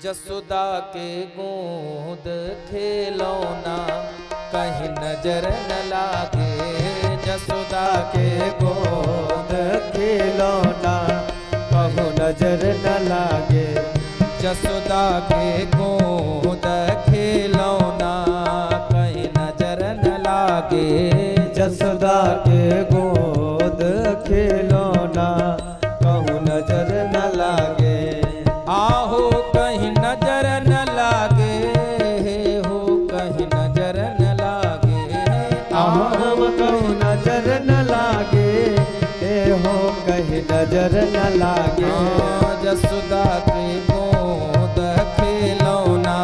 जसोदा के गोद खिलौना कहीं नजर न लागे, जसोदा के गोद खिलौना कहूँ नजर न लागे, जसोदा के गोद खिलौना कहीं नजर न लागे, जसोदा के गोद खिलौना कहूँ नजर न लागे। आहो कहीं नजर न लागे, हो कहीं नजर न लागे, आहो कहूँ नजर न लागे, हो कहीं नजर न लागे। जसोदा के गोद खिलौना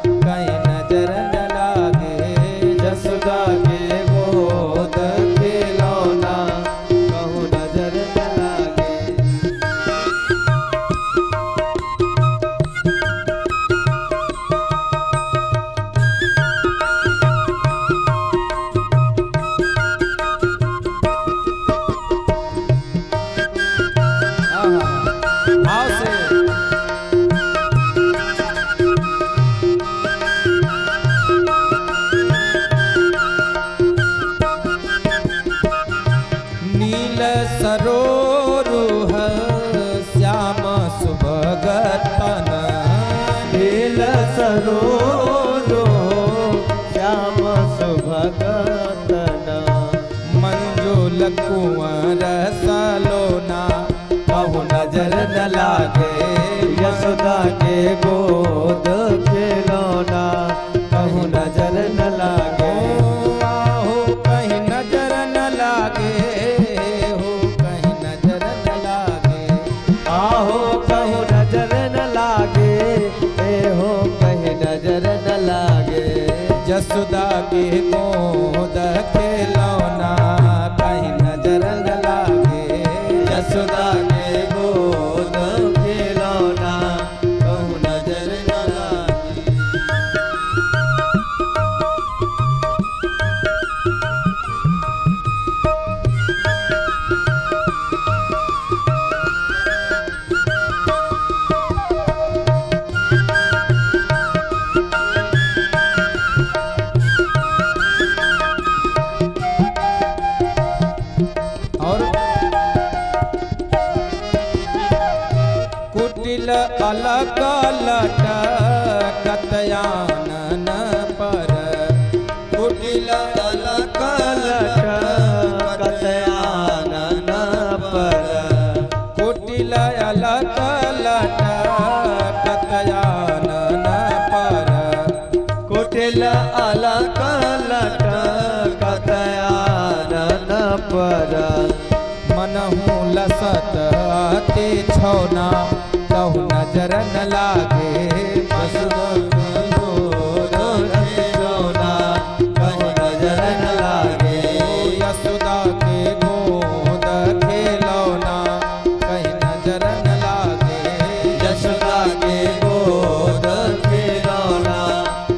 कहीं नजर न लागे, जसोदा के गोद खिलौना कहूँ नजर न लागे। भाव से नील सरोरुह श्याम सुभगतन, नील सरोरो श्याम सुभगतन, मंजुल कुंवर सलोना कहूँ नजर न लागे। यशोदा के गोद खिलौना कहूँ नजर न लागे। आहो कहीं नजर न लागे, हो कहीं नजर न लागे, आहो कहूँ नजर न लागे, हो कहीं नजर न लागे। जसोदा के गोद खिलौना कहीं नजर न लागे, यशोदा के गोद खिलौना कहूँ नजर न लागे। और कुटिल अलग लटकतयानन पर, कुटिल अलग कतयानन पर, कुटिल अलग लटकतयानन पर, कुटिल अलग कतयानन पर, मनहु लसत अति छौना कहूँ नजर न लागे, खिलौना कहूँ नजर न लागे। यशोदा के गोद खिलौना कहीं नजर न लागे, यशोदा के गोद खिलौना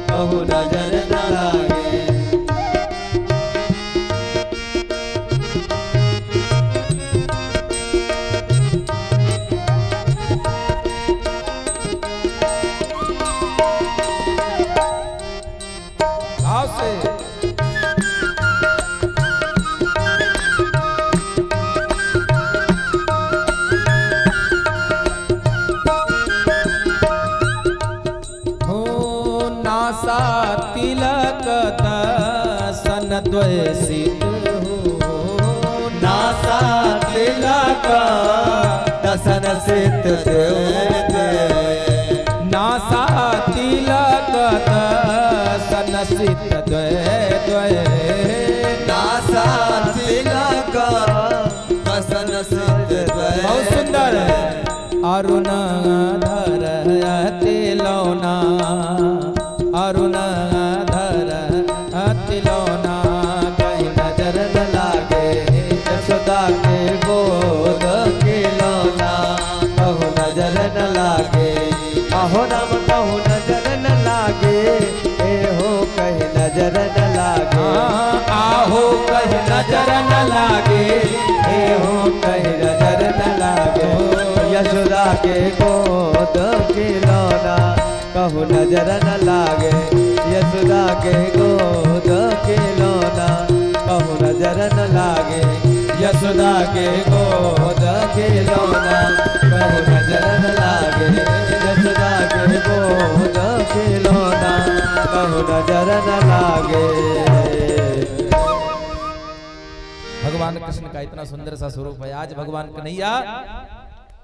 कहूँ नजर न लागे। भाव से हो नासा तिलक सन द्वैसित हो, नासा तिलक दसन सित देव, नासा तिलक सन सित द्वय द्वय, नासा तिलक दसन सित बहुत सुंदर है। अरुण धर तिलौना, अरुण धर तिलौना, कहीं नजर न लागे यशोदा के गोद खिलौना, कहूँ नजर न लागे अहो राम, कहूँ नजर न लागे ए हो, कहीं नजर न लागे आहो कहीं नजर न लागे, ए हो, कहीं नजर न लागे यशोदा के गोद खिलौना, कहूँ नजर न लागे यशोदा के गोद खिलौना, कहूँ नजर न लागे यशोदा के गोद खिलौना, कहूँ नजर न लागे यशोदा के गोद खिलौना, कहूँ नजर न लागे। भगवान कृष्ण का इतना सुंदर सा स्वरूप है। आज भगवान कन्हैया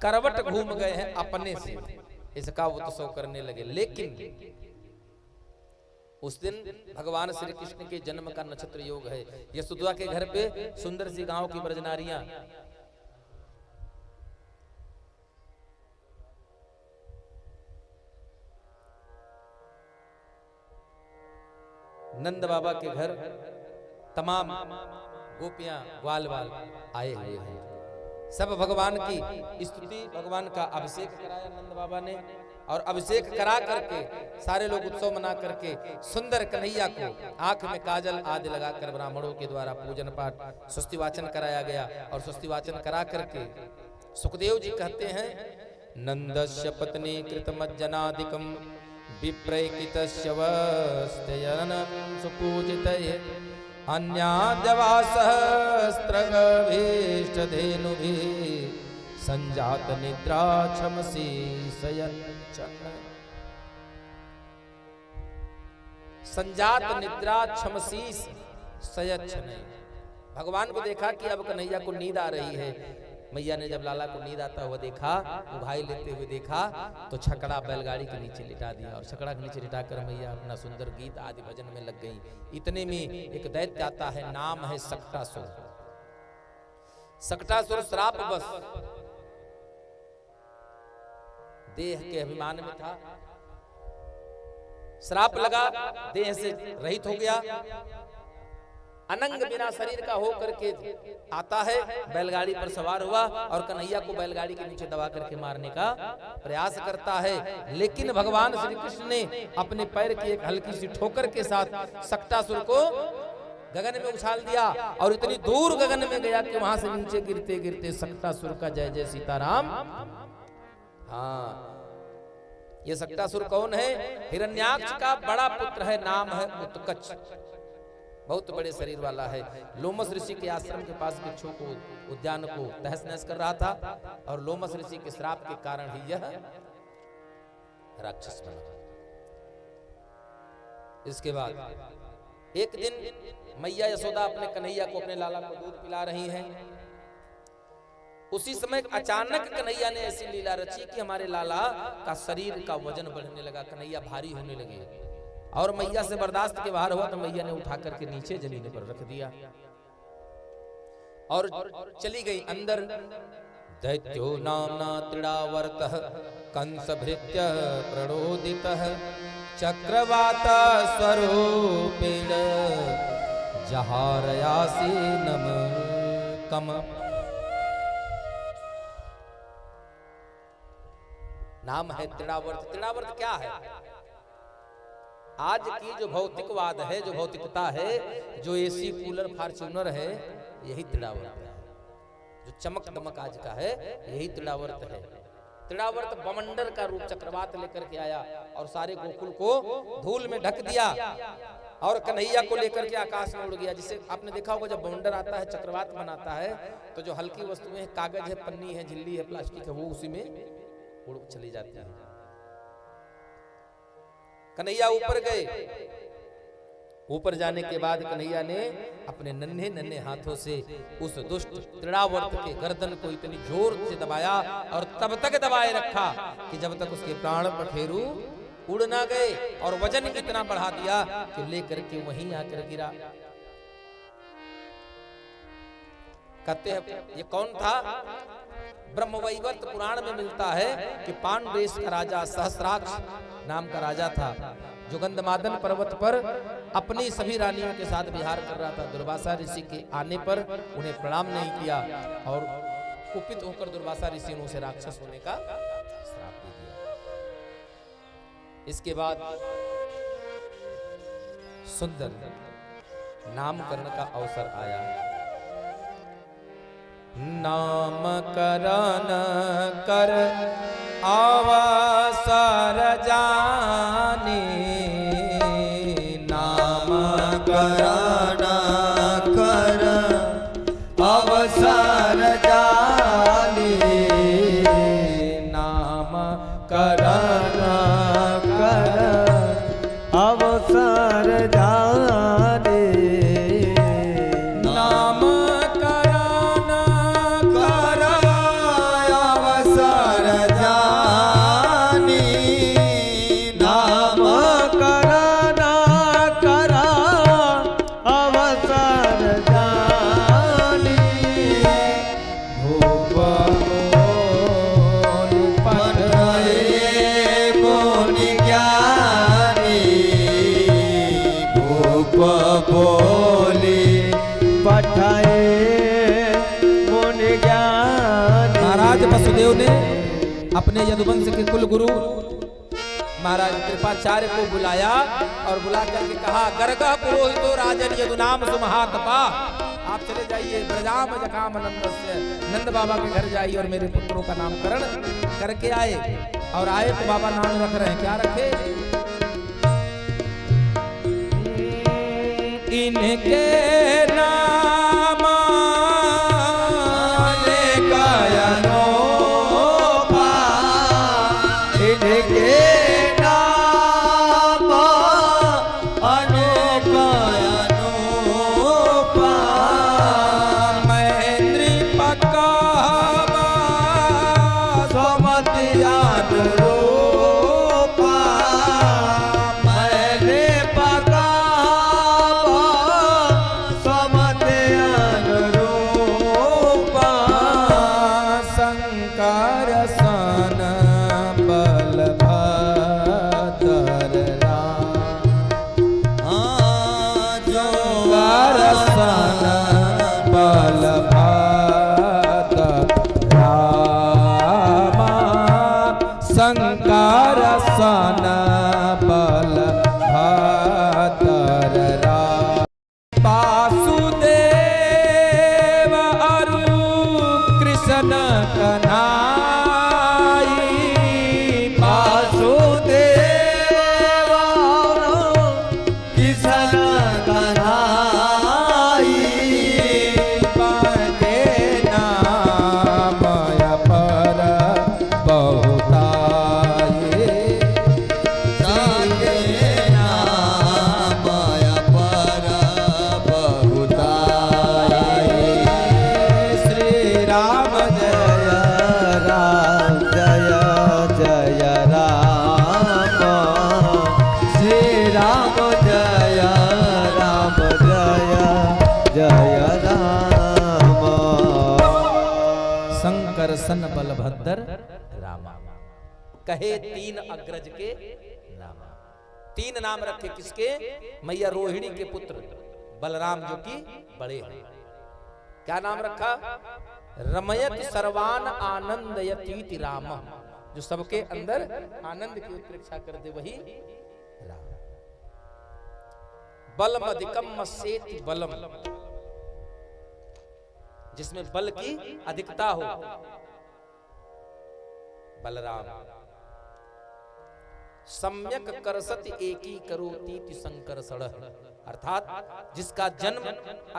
करवट घूम गए हैं अपने से, इसका उत्सव करने लगे। लेकिन उस दिन भगवान श्री कृष्ण के जन्म का नक्षत्र योग है। यशोदा के घर पे सुंदर सी गांव की ब्रजनारियां नंद बाबा के घर तमाम गोपियां ग्वाल वाल आए हुए हैं। सब भगवान की स्तुति, भगवान का अभिषेक कराया नंद बाबा ने, और अभिषेक करा करके सारे लोग उत्सव मना करके सुंदर कन्हैया को आंख में काजल आदि लगाकर ब्राह्मणों के द्वारा पूजन पाठ स्वस्ति वाचन कराया गया। और स्वस्ति वाचन करा करके सुखदेव जी कहते हैं, नंदस्य पत्नी कृतमज्जनादिकं विप्रैकितस्य वस्त्ययनं सुपूजितये अन्याद्यवा सहस्रगभीष्टधेनुभिः संजात निद्रा क्षमसी शयनचन। संजात निद्रा क्षमसी शयनचन। भगवान को देखा कि अब कन्हैया को नींद आ रही है। मैया ने जब लाला को नींद आता हुआ देखा, उघाई लेते हुए देखा, तो छकड़ा बैलगाड़ी के नीचे लिटा दिया। और छकड़ा के नीचे लिटाकर मैया अपना सुंदर गीत आदि भजन में लग गई। इतने में एक दैत्य आता है, नाम है सक्टासुर। सक्टासुर श्राप बस देह के अभिमान में था, श्राप लगा, देह से रहित हो गया, अनंग बिना शरीर का हो करके आता है, बैलगाड़ी पर सवार हुआ और कन्हैया को बैलगाड़ी के नीचे दबा करके मारने का प्रयास करता है। लेकिन भगवान श्री कृष्ण ने अपने पैर की एक हल्की सी ठोकर के साथ सक्टासुर को गगन में उछाल दिया और इतनी दूर गगन में गया कि वहां से नीचे गिरते गिरते सक्टासुर का जय जय सीताराम। हाँ, ये सक्टासुर कौन है? हिरण्याक्ष का बड़ा पुत्र है, नाम है उत्कच। बहुत बड़े शरीर वाला है। लोमस ऋषि के आश्रम के पास वृक्षों को, उद्यान को तहस नहस कर रहा था और लोमस ऋषि के श्राप के कारण ही यह राक्षस बना। इसके बाद एक दिन मैया यशोदा अपने कन्हैया को, अपने लाला को दूध पिला रही हैं। उसी समय अचानक कन्हैया ने ऐसी लीला रची कि हमारे लाला का शरीर का वजन बढ़ने लगा, कन्हैया भारी होने लगे और मैया से बर्दाश्त के बाहर हुआ तो मैया ने उठा करके नीचे जमीन पर रख दिया और चली गई अंदर। दैत्यो नामना त्रिडावर्तः कंसभृत्य प्रणोदितः चक्रवात स्वरूपेण जहारयासीनम कम। नाम है त्रिडावर्त। त्रिडावर्त क्या है? आज की जो भौतिकवाद है, जो भौतिकता है, जो एसी कूलर फॉर्च्यूनर है, यही त्रिडावर्त है। जो चमक दमक आज का है, यही त्रिडावर्त है। त्रिडावर्त बमंडर का रूप चक्रवात लेकर के आया और सारे गोकुल को धूल में ढक दिया और कन्हैया को लेकर के आकाश में उड़ गया। जिसे आपने देखा होगा, जब बमंडर आता है, चक्रवात बनाता है, तो जो हल्की वस्तुएं हैं, कागज है, पन्नी है, झिल्ली है, प्लास्टिक है, वो उसी में उड़ चली जाती है। कन्हैया ऊपर गए। ऊपर जाने के बाद कन्हैया ने अपने नन्हे नन्हे हाथों से उस दुष्ट त्रिडावर्त के गर्दन को इतनी जोर से दबाया और तब तक दबाए रखा कि जब तक उसके प्राण पखेरु उड़ ना गए, और वजन इतना बढ़ा दिया कि लेकर के वहीं आकर गिरा। कहते हैं ये कौन था? ब्रह्मवैवर्त पुराण में मिलता है कि पांडु देश का राजा सहस्राक्ष नाम का राजा था, जो गंधमादन पर्वत पर अपनी सभी रानियों के साथ विहार कर रहा था। दुर्वासा ऋषि के आने पर उन्हें प्रणाम नहीं किया और कुपित होकर दुर्वासा ऋषि ने उसे राक्षस होने का श्राप दे दिया। इसके बाद सुंदर नामकरण का अवसर आया। नामकरण कर अवसर जाने, नामकरण कर अवसर जाने, नामकरण कर अवसर जाने, नामकरण कर अवसर जाने, नामकरण कर अवसर जाने, भूप बोल पठाए मुनि ज्ञानी, भूप बोली पठाए मुनि ज्ञानी। महाराज वसुदेव ने अपने यदुवंश के कुल गुरु महाराज कृपाचार्य को बुलाया और बुला करके कहा, गर्गः पुरोहितो राजन यदुनाम सुमहातपा, आप चले जाइए ब्रजाम जकाम नंदस्य, नंद बाबा के घर जाइए और मेरे पुत्रों का नामकरण करके आए। और आए तो बाबा नाम रख रहे हैं, क्या रखे? इनके नाम अनेकयनोपा, इनके नाम अनेकयनोपा, मैत्री पक्का स्वमति अनुरूपा, मैंने पका स्वमति अनुरूपा, शंकर सन बलभद्र राम, शंकर सन बलभद्र राम, शंकर सन बलभद्र राम। वासुदेव अरु कृष्ण कन्हाई, वासुदेव किशन कन्हाई, बने नाम अपर बहुताये, साके नाम अपर बहुताये। श्री राम जय राम जय जय राम, श्री राम जय राम जय जय राम। शंकर सन बलभद्र रामा, कहे तीन अग्रज के नाम। तीन नाम रखे किसके? मैया रोहिणी के पुत्र बलराम जो कि बड़े हैं। क्या नाम रखा? रमयत सर्वान आनंदयतीति राम, जो सबके अंदर आनंद की उत्प्रेक्षा कर दे वही राम। बलम अधिकम सेति बलम, जिसमें बल की अधिकता हो, बलराम। सम्यक करसति एकी करोतीति संकर्षण, अर्थात जिसका जन्म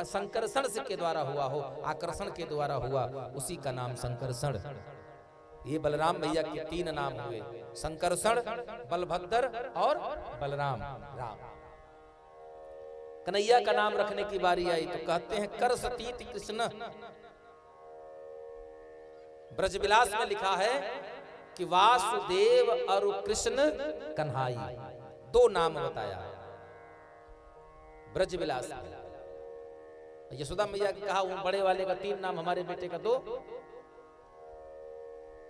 संकर्षण से के द्वारा हुआ हो, आकर्षण के द्वारा हुआ, उसी का नाम संकर्षण। ये बलराम भैया के तीन नाम हुए, संकर्षण, बलभद्र और बलराम राम। कन्हैया का नाम रखने की बारी आई तो कहते हैं करसतीति कृष्ण। ब्रजविलास में लिखा है कि वासुदेव और कृष्ण कन्हाई, दो नाम बताया ब्रजविलास में। यशोदा मैया ने कहा वो बड़े वाले का तीन नाम, हमारे बेटे का दो।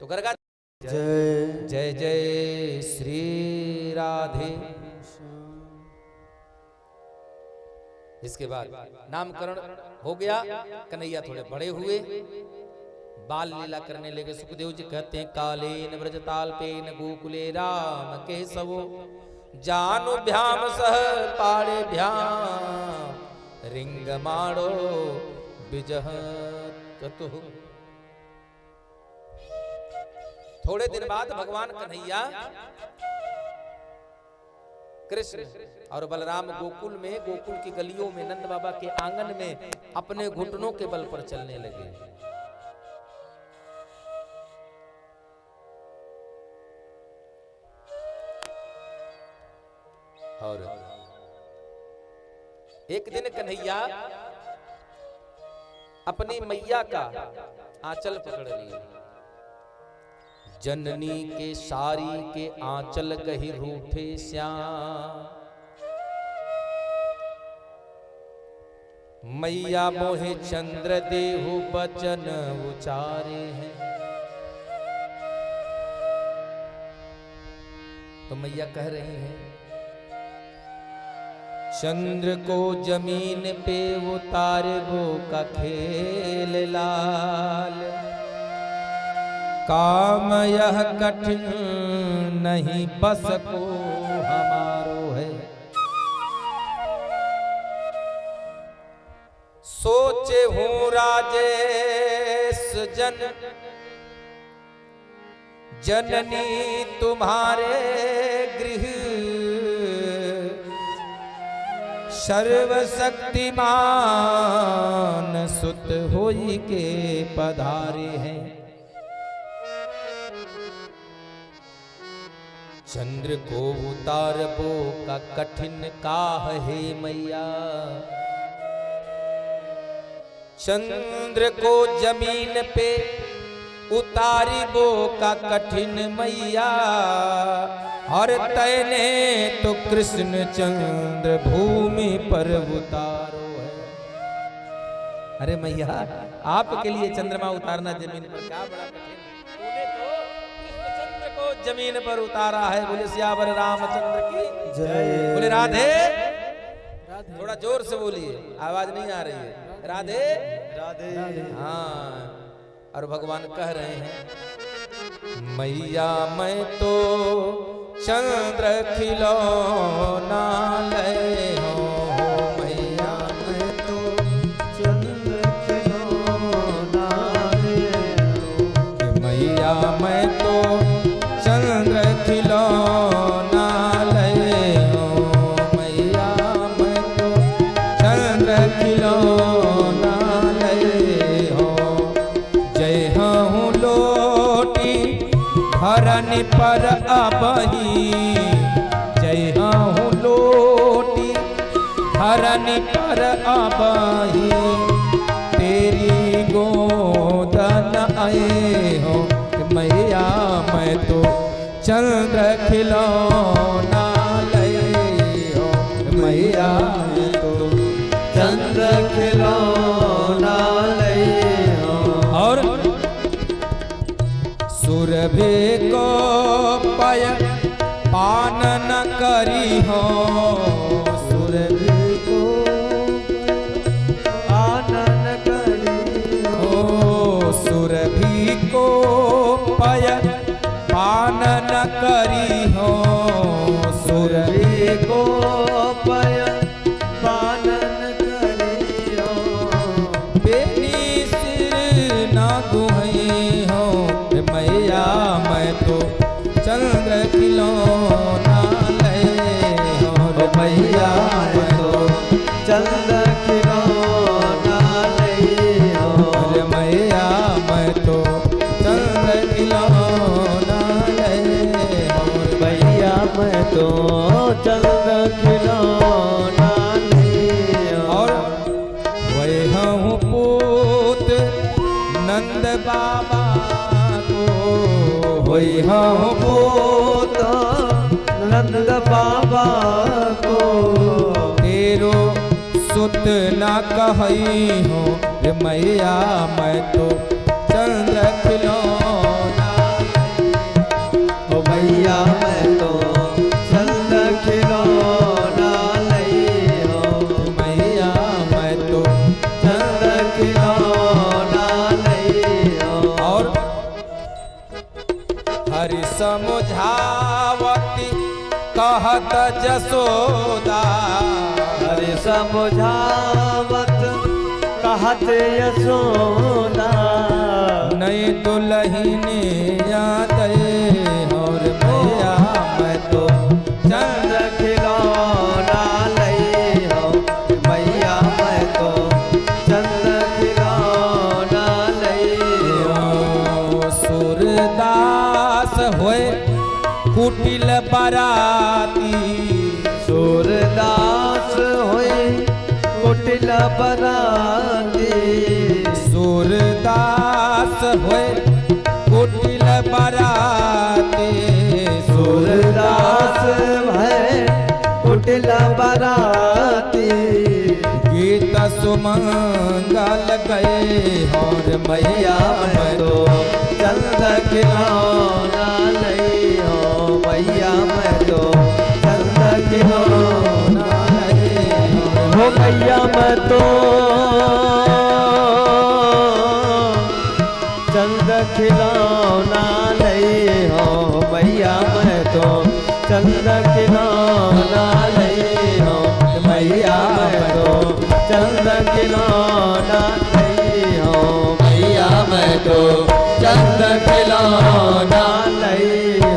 तो गर्गा जय जय जय श्री राधे। इसके बाद नामकरण हो गया, कन्हैया थोड़े बड़े हुए, बाल लीला करने लगे। सुखदेव जी कहते हैं कालेन व्रजताल्पेन गोकुले राम केशवो जानुभ्याम सह पाड़े भ्याम रिंगमाणो विजह चतुः। थोड़े दिन बाद भगवान कन्हैया कृष्ण और बलराम गोकुल में, गोकुल की गलियों में, नंद बाबा के आंगन में अपने घुटनों के बल पर चलने लगे। और एक दिन कन्हैया अपनी मैया का आंचल पकड़ लिए। जननी के सारी के आंचल कही रूठे श्याम, मैया मोहे चंद्र देहु बचन उचारे हैं। तो मैया कह रही हैं चंद्र को जमीन पे उतारे वो का खेल लाल, काम यह कठिन नहीं बस को हमारो है। सोचे हूँ राजेश जननी तुम्हारे गृह, सर्वशक्तिमान सुत होई के पधारे हैं। चंद्र को उतारबो का कठिन काह है मैया, चंद्र को जमीन पे उतारिबो का कठिन मैया, और तैने तो कृष्ण चंद्र भूमि पर उतारो है। अरे मैया आपके लिए चंद्रमा उतारना जमीन पर क्या बड़ा कठिन, तूने तो कृष्ण चंद्र को जमीन पर उतारा है। बोले सियावर रामचंद्र की जय। बोले राधे, थोड़ा जोर से बोलिए, आवाज नहीं आ रही है। राधे राधे। हाँ, और भगवान कह रहे हैं मैया मैं तो चंद्र खिलौना ले हो, मैया मैं तो चंद्र खिलौना ले हो, मैया मैं तो चंद्र खिलौना ले हो, मैया मैं तो चंद्र खिलौना ले हो। जय हूँ लोटी हरन पर अबही, जय हूँ लोटी हरन पर अबही, तेरी गोदन आए हो। मैया मैं तो चंद्र खिलौना ले हो, मैया मैं तो चंद्र खिलौना ले हो। और सुरभि को पय पान न करी हो, सुरभि को आनन करी हो, सुरभि को पय पान न करी हो, सुरभि को पय पानन करी हो, बेनी सिर न गुहई हो। मैया मैं तो चंद्र खिलौना ले हो, मैया मैं तो चंद्र खिलौना ले हो, मैया मैं तो चंद्र खिलौना ले हो, मैया मैं तो चंद्र खिलौना ले हो। और वह हूँ पूत नंद बाबा को, वह हूँ पूत नंद बाबा को, तेरो सुत न कही हो। मैया मैं तो चंद्र खिलौना समझावती कहत जसोदा। हरि समझावत कहत यशोदा। नई दुल्हने याद और मैया मैं तो चंद खिलौना लई हो मैया मैं तो चंद खिलौना लई हो। सूरदास होए कुटिल बराती। सूरदास होए कुटिल बराती। सूरदास होए कुटिल बराती। सूरदास भय कुटिल बराती। गीत सुमंगल गए और मैया मैं तो चंद खिलौना लई हो मैया मैं तो चंद खिलौना लई हो मैया मैं तो चंद खिलौना लई हो मैया मैं तो चंद खिलौना लई हो मैया मैं तो चंद खिलौना लई हो मैया मैं तो चंद खिलौना लई हो।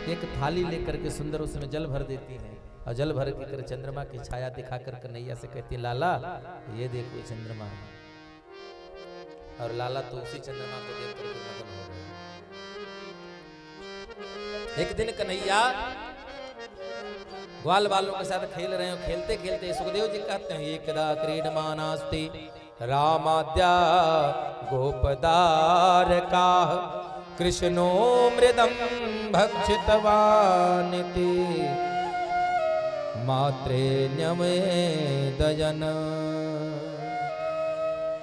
एक थाली लेकर के सुंदर उसमें जल भर देती है और जल भर के कर चंद्रमा की छाया दिखाकर कन्हैया से कहती है लाला ये देखो चंद्रमा। और लाला तो उसी चंद्रमा को देख करके मगन हो गए। एक दिन कन्हैया ग्वाल बालों के साथ खेल रहे हो। खेलते खेलते सुखदेव जी कहते हैं एकदा क्रीडमानास्ति रामाद्या गोपदार का कृष्णो मृदम भक्षितवानिति मात्रेण्यमे दयन।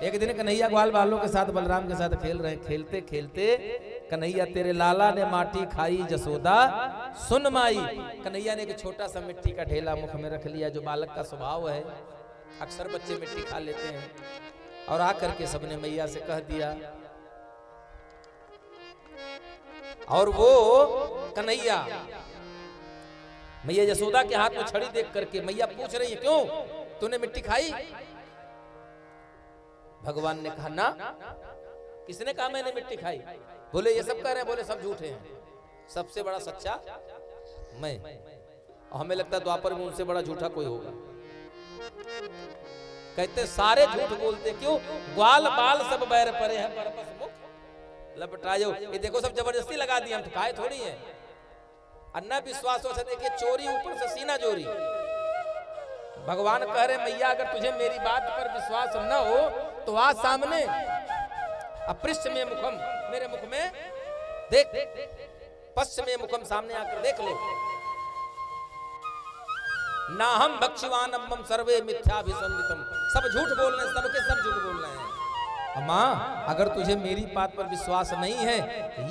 एक दिन कन्हैया ग्वाल बालों के साथ बलराम के साथ खेल रहे। खेलते खेलते कन्हैया तेरे लाला ने माटी खाई जसोदा सुन माई। कन्हैया ने एक छोटा सा मिट्टी का ढेला मुख में रख लिया जो बालक का स्वभाव है। अक्सर बच्चे मिट्टी खा लेते हैं। और आकर के सबने मैया से कह दिया। और वो कन्हैया मैया यशोदा के हाथ में छड़ी देख करके मैया पूछ रही है क्यों तूने मिट्टी खाई। भगवान ने कहा ना किसने कहा मैंने मिट्टी खाई। बोले ये सब कह रहे हैं। बोले सब झूठे हैं। सबसे बड़ा सच्चा मैं। हमें लगता है द्वापर में उनसे बड़ा झूठा कोई होगा। कहते सारे झूठ बोलते क्यों ग्वाल बाल सब बैर परे हैं परपस मुख लपटायो। ये देखो सब जबरदस्ती लगा दिया। हम तो खाए थोड़ी है। अन्ना विश्वास हो से देखिए चोरी ऊपर से सीना चोरी। भगवान कह रहे मैया अगर तुझे मेरी बात पर विश्वास न हो तो आ सामने अपृष्ठ में मुखम मेरे मुख में देख पश्चिम में मुखम सामने आकर देख ले। ना हम भक्षवानम सर्वे मिथ्याभिसंदितम। सब झूठ बोल रहे हैं। सबके सब झूठ बोल रहे हैं। माँ अगर तुझे मेरी बात पर विश्वास नहीं है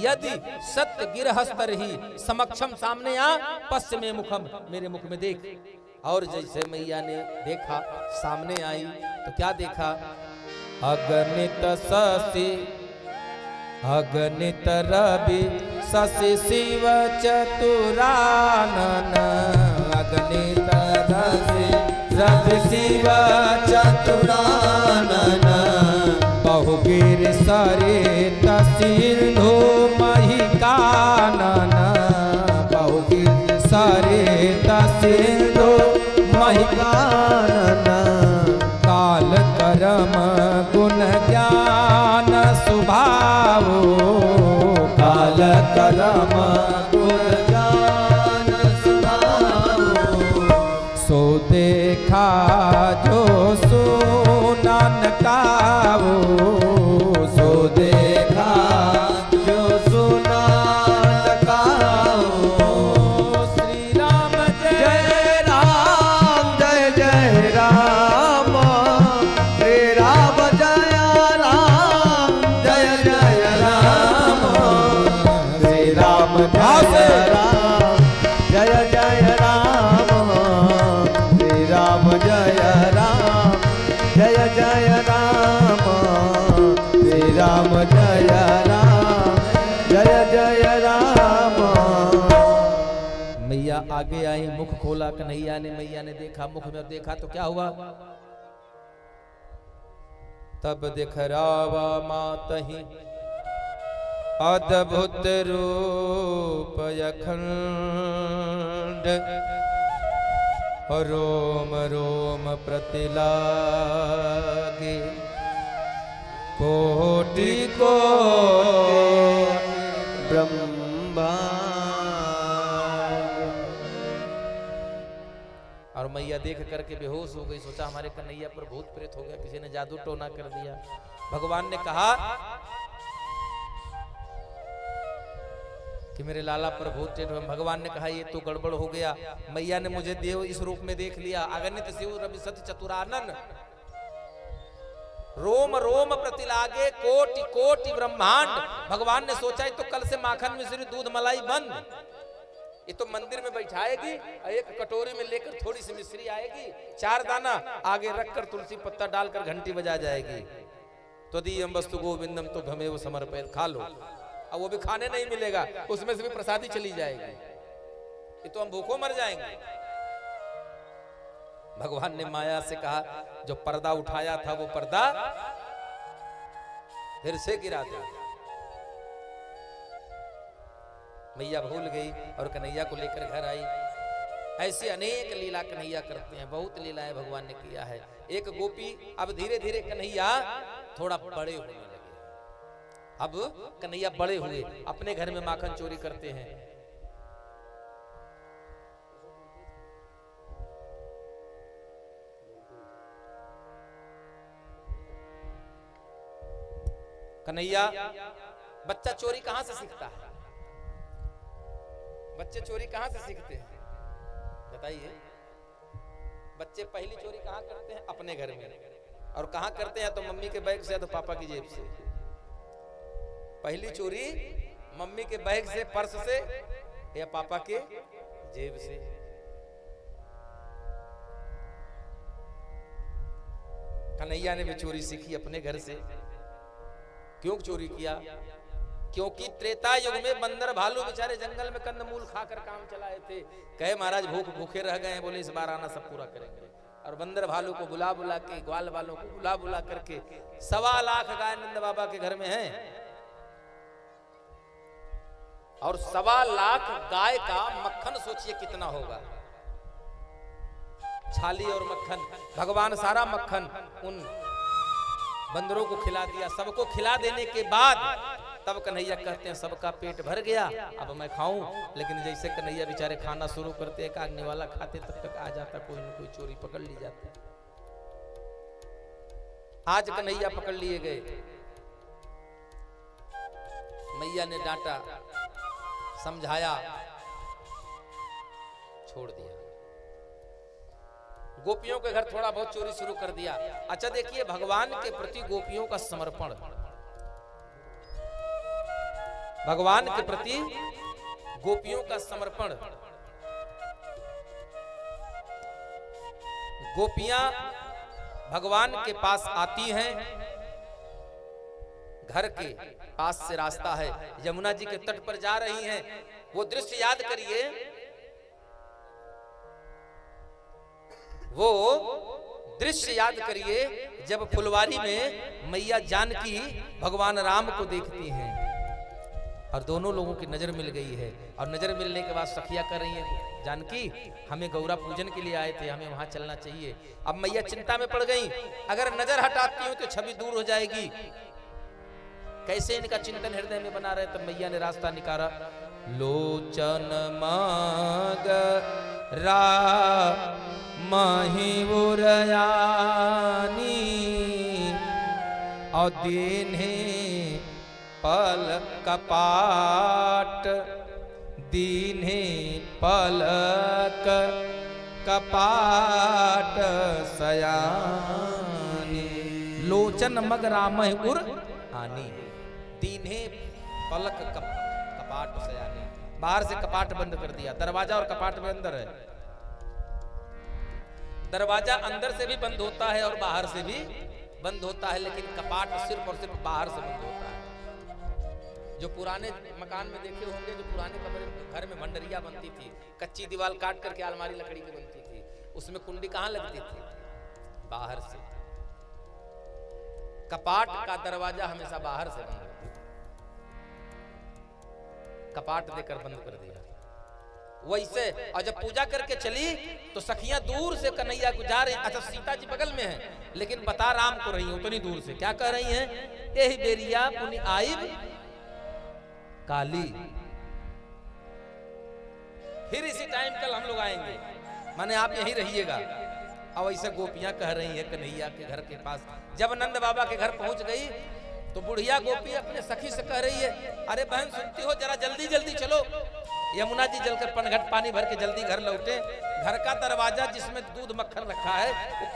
यदि सत्य गिरहस्तर ही समक्षम सामने आ पश्चिम में मुखम मेरे मुख में देख। और जैसे मैया ने देखा सामने आई तो क्या देखा अगणित शशि अगणित रवि शशि शिव चतुरानन। अगणित रवि शिव चतुरानन। बहुगिर सरित सिंधु महिकानन। बहुगिर सरित सिंधु महिकानन। काल कर्म गुण ज्ञान स्वभाव। काल कर्म गुण ज्ञान स्वभाव। सो देखा जो सुनन कावो। सो देखा जो सुनन कावो। श्री राम जय राम जय जय राम। श्री राम जय राम जय जय राम। श्री राम जय राम जय जय राम। श्री राम जय राम जय जय राम। राम जय जय राम। मैया आगे आई, मुख खोला कन्हैया ने। मैया ने देखा, मुख में देखा तो क्या हुआ? तब दिख रावा मातहि अद्भुत रूप अखंड, रोम रोम प्रतिलागे कोटि को ब्रह्मा। और मैया देख करके बेहोश हो गई। सोचा हमारे कन्हैया पर भूत प्रेत हो गया, किसी ने जादू टोना कर दिया। भगवान ने कहा कि मेरे लाला पर भूत प्रेत। भगवान ने कहा ये तो गड़बड़ हो गया। मैया ने मुझे देव इस रूप में देख लिया। अगणित शिव रवि सत चतुरानन, रोम रोम प्रतिलागे कोटि कोटि ब्रह्मांड। भगवान ने सोचा तो कल से माखन मिश्री दूध मलाई बंद। ये तो मंदिर में बैठाएगी, एक कटोरी में लेकर थोड़ी सी मिश्री आएगी, 4 दाना आगे रखकर तुलसी पत्ता डालकर घंटी बजा जाएगी। त्वदीयं वस्तु गोविंदम तो भमेव समर्पयत, खा लो। अब वो भी खाने नहीं मिलेगा, उसमें से भी प्रसादी चली जाएगी। ये तो हम भूखों मर जाएंगे। भगवान ने माया से कहा जो पर्दा उठाया था वो पर्दा फिर से गिरा दे। मैया भूल गई और कन्हैया को लेकर घर आई। ऐसे अनेक लीला कन्हैया करते हैं, बहुत लीलाएं भगवान ने किया है। एक गोपी, अब धीरे धीरे कन्हैया थोड़ा बड़े होने लगे। अब कन्हैया बड़े हुए, अपने घर में माखन चोरी करते हैं। कन्हैया, बच्चा चोरी कहां से सीखता है? बच्चे चोरी कहां से सीखते हैं बताइए? बच्चे पहली चोरी कहां करते हैं? अपने घर में। और कहां करते हैं? तो मम्मी के बैग से या तो पापा की जेब से। पहली चोरी मम्मी के बैग से, पर्स से या पापा के जेब से। कन्हैया ने भी चोरी सीखी अपने घर से। क्यों चोरी किया? क्योंकि त्रेता युग में बंदर भालू बेचारे जंगल में कंदमूल खाकर काम चलाए थे। कहे महाराज भूखे रह गए हैं, बोले इस बार आना सब पूरा करेंगे। और बंदर भालू को बुला बुला के, ग्वाल वालों को बुला बुला करके 1.25 लाख गाय नंद बाबा के घर में हैं। और 1.25 लाख गाय का मक्खन सोचिए कितना होगा। छाली और मक्खन, भगवान सारा मक्खन उन बंदरों को खिला दिया। सबको खिला देने के बाद तब कन्हैया कहते हैं सबका पेट भर गया, अब मैं खाऊं। लेकिन जैसे कन्हैया बेचारे खाना शुरू करते, एक आगने वाला खाते, तब तक आ जाता कोई न कोई चोरी पकड़ ली जाती। आज कन्हैया पकड़ लिए गए। मैया ने डांटा, समझाया, छोड़ दिया। गोपियों के घर थोड़ा बहुत चोरी शुरू कर दिया। अच्छा देखिए, भगवान के प्रति गोपियों का समर्पण, भगवान के प्रति गोपियों का समर्पण। गोपियां भगवान के पास आती हैं, घर के पास से रास्ता है, यमुना जी के तट पर जा रही हैं। वो दृश्य याद करिए, वो दृश्य याद करिए जब फुलवारी में मैया जानकी भगवान राम को देखती हैं और दोनों लोगों की नजर मिल गई है। और नजर मिलने के बाद सखिया कर रही है, जानकी हमें गौरा पूजन के लिए आए थे, हमें वहां चलना चाहिए। अब मैया चिंता में पड़ गई, अगर नजर हटाती हूं तो छवि दूर हो जाएगी। कैसे इनका चिंतन हृदय में बना रहे, तब मैया ने रास्ता निकाला। लोचन माग रा महिवुरयानी और दीन्हे पल कपाट, दीन्हे पलक कपाट सयानी। लोचन मग रामह उर आनी, दीन्हे पलक कपाट सयानी। बाहर से कपाट बंद कर दिया, दरवाजा और कपाट में अंदर है। दरवाजा अंदर से भी बंद होता है और बाहर से भी बंद होता है, लेकिन कपाट सिर्फ और सिर्फ बाहर से बंद होता है। जो पुराने मकान में देखे होंगे, जो पुराने कमरे घर में भंडरिया बनती थी, कच्ची दीवार काट करके अलमारी लकड़ी की बनती थी, उसमें कुंडी कहाँ लगती थी? बाहर से। कपाट का दरवाजा हमेशा बाहर से बंद होता है, कपाट देकर बंद कर दिया। वैसे और जब पूजा करके चली तो सखियां दूर से कन्हैया को जा रही, अच्छा सीता जी बगल में है, लेकिन बता राम को रही है उतनी दूर से, क्या कह रही हैं? एही बेरिया पुनि आइब काली, फिर इसी टाइम कल हम लोग आएंगे, माने आप यहीं रहिएगा। अब ऐसे गोपियां कह रही है कन्हैया के घर के पास। जब नंद बाबा के घर पहुंच गई तो बुढ़िया गोपी अपने सखी से कह रही है, अरे बहन सुनती हो, जरा जल्दी जल्दी चलो, यमुना जी जलकर पनघट पानी भर के जल्दी घर लौटे। घर का दरवाजा जिसमें दूध मक्खन रखा है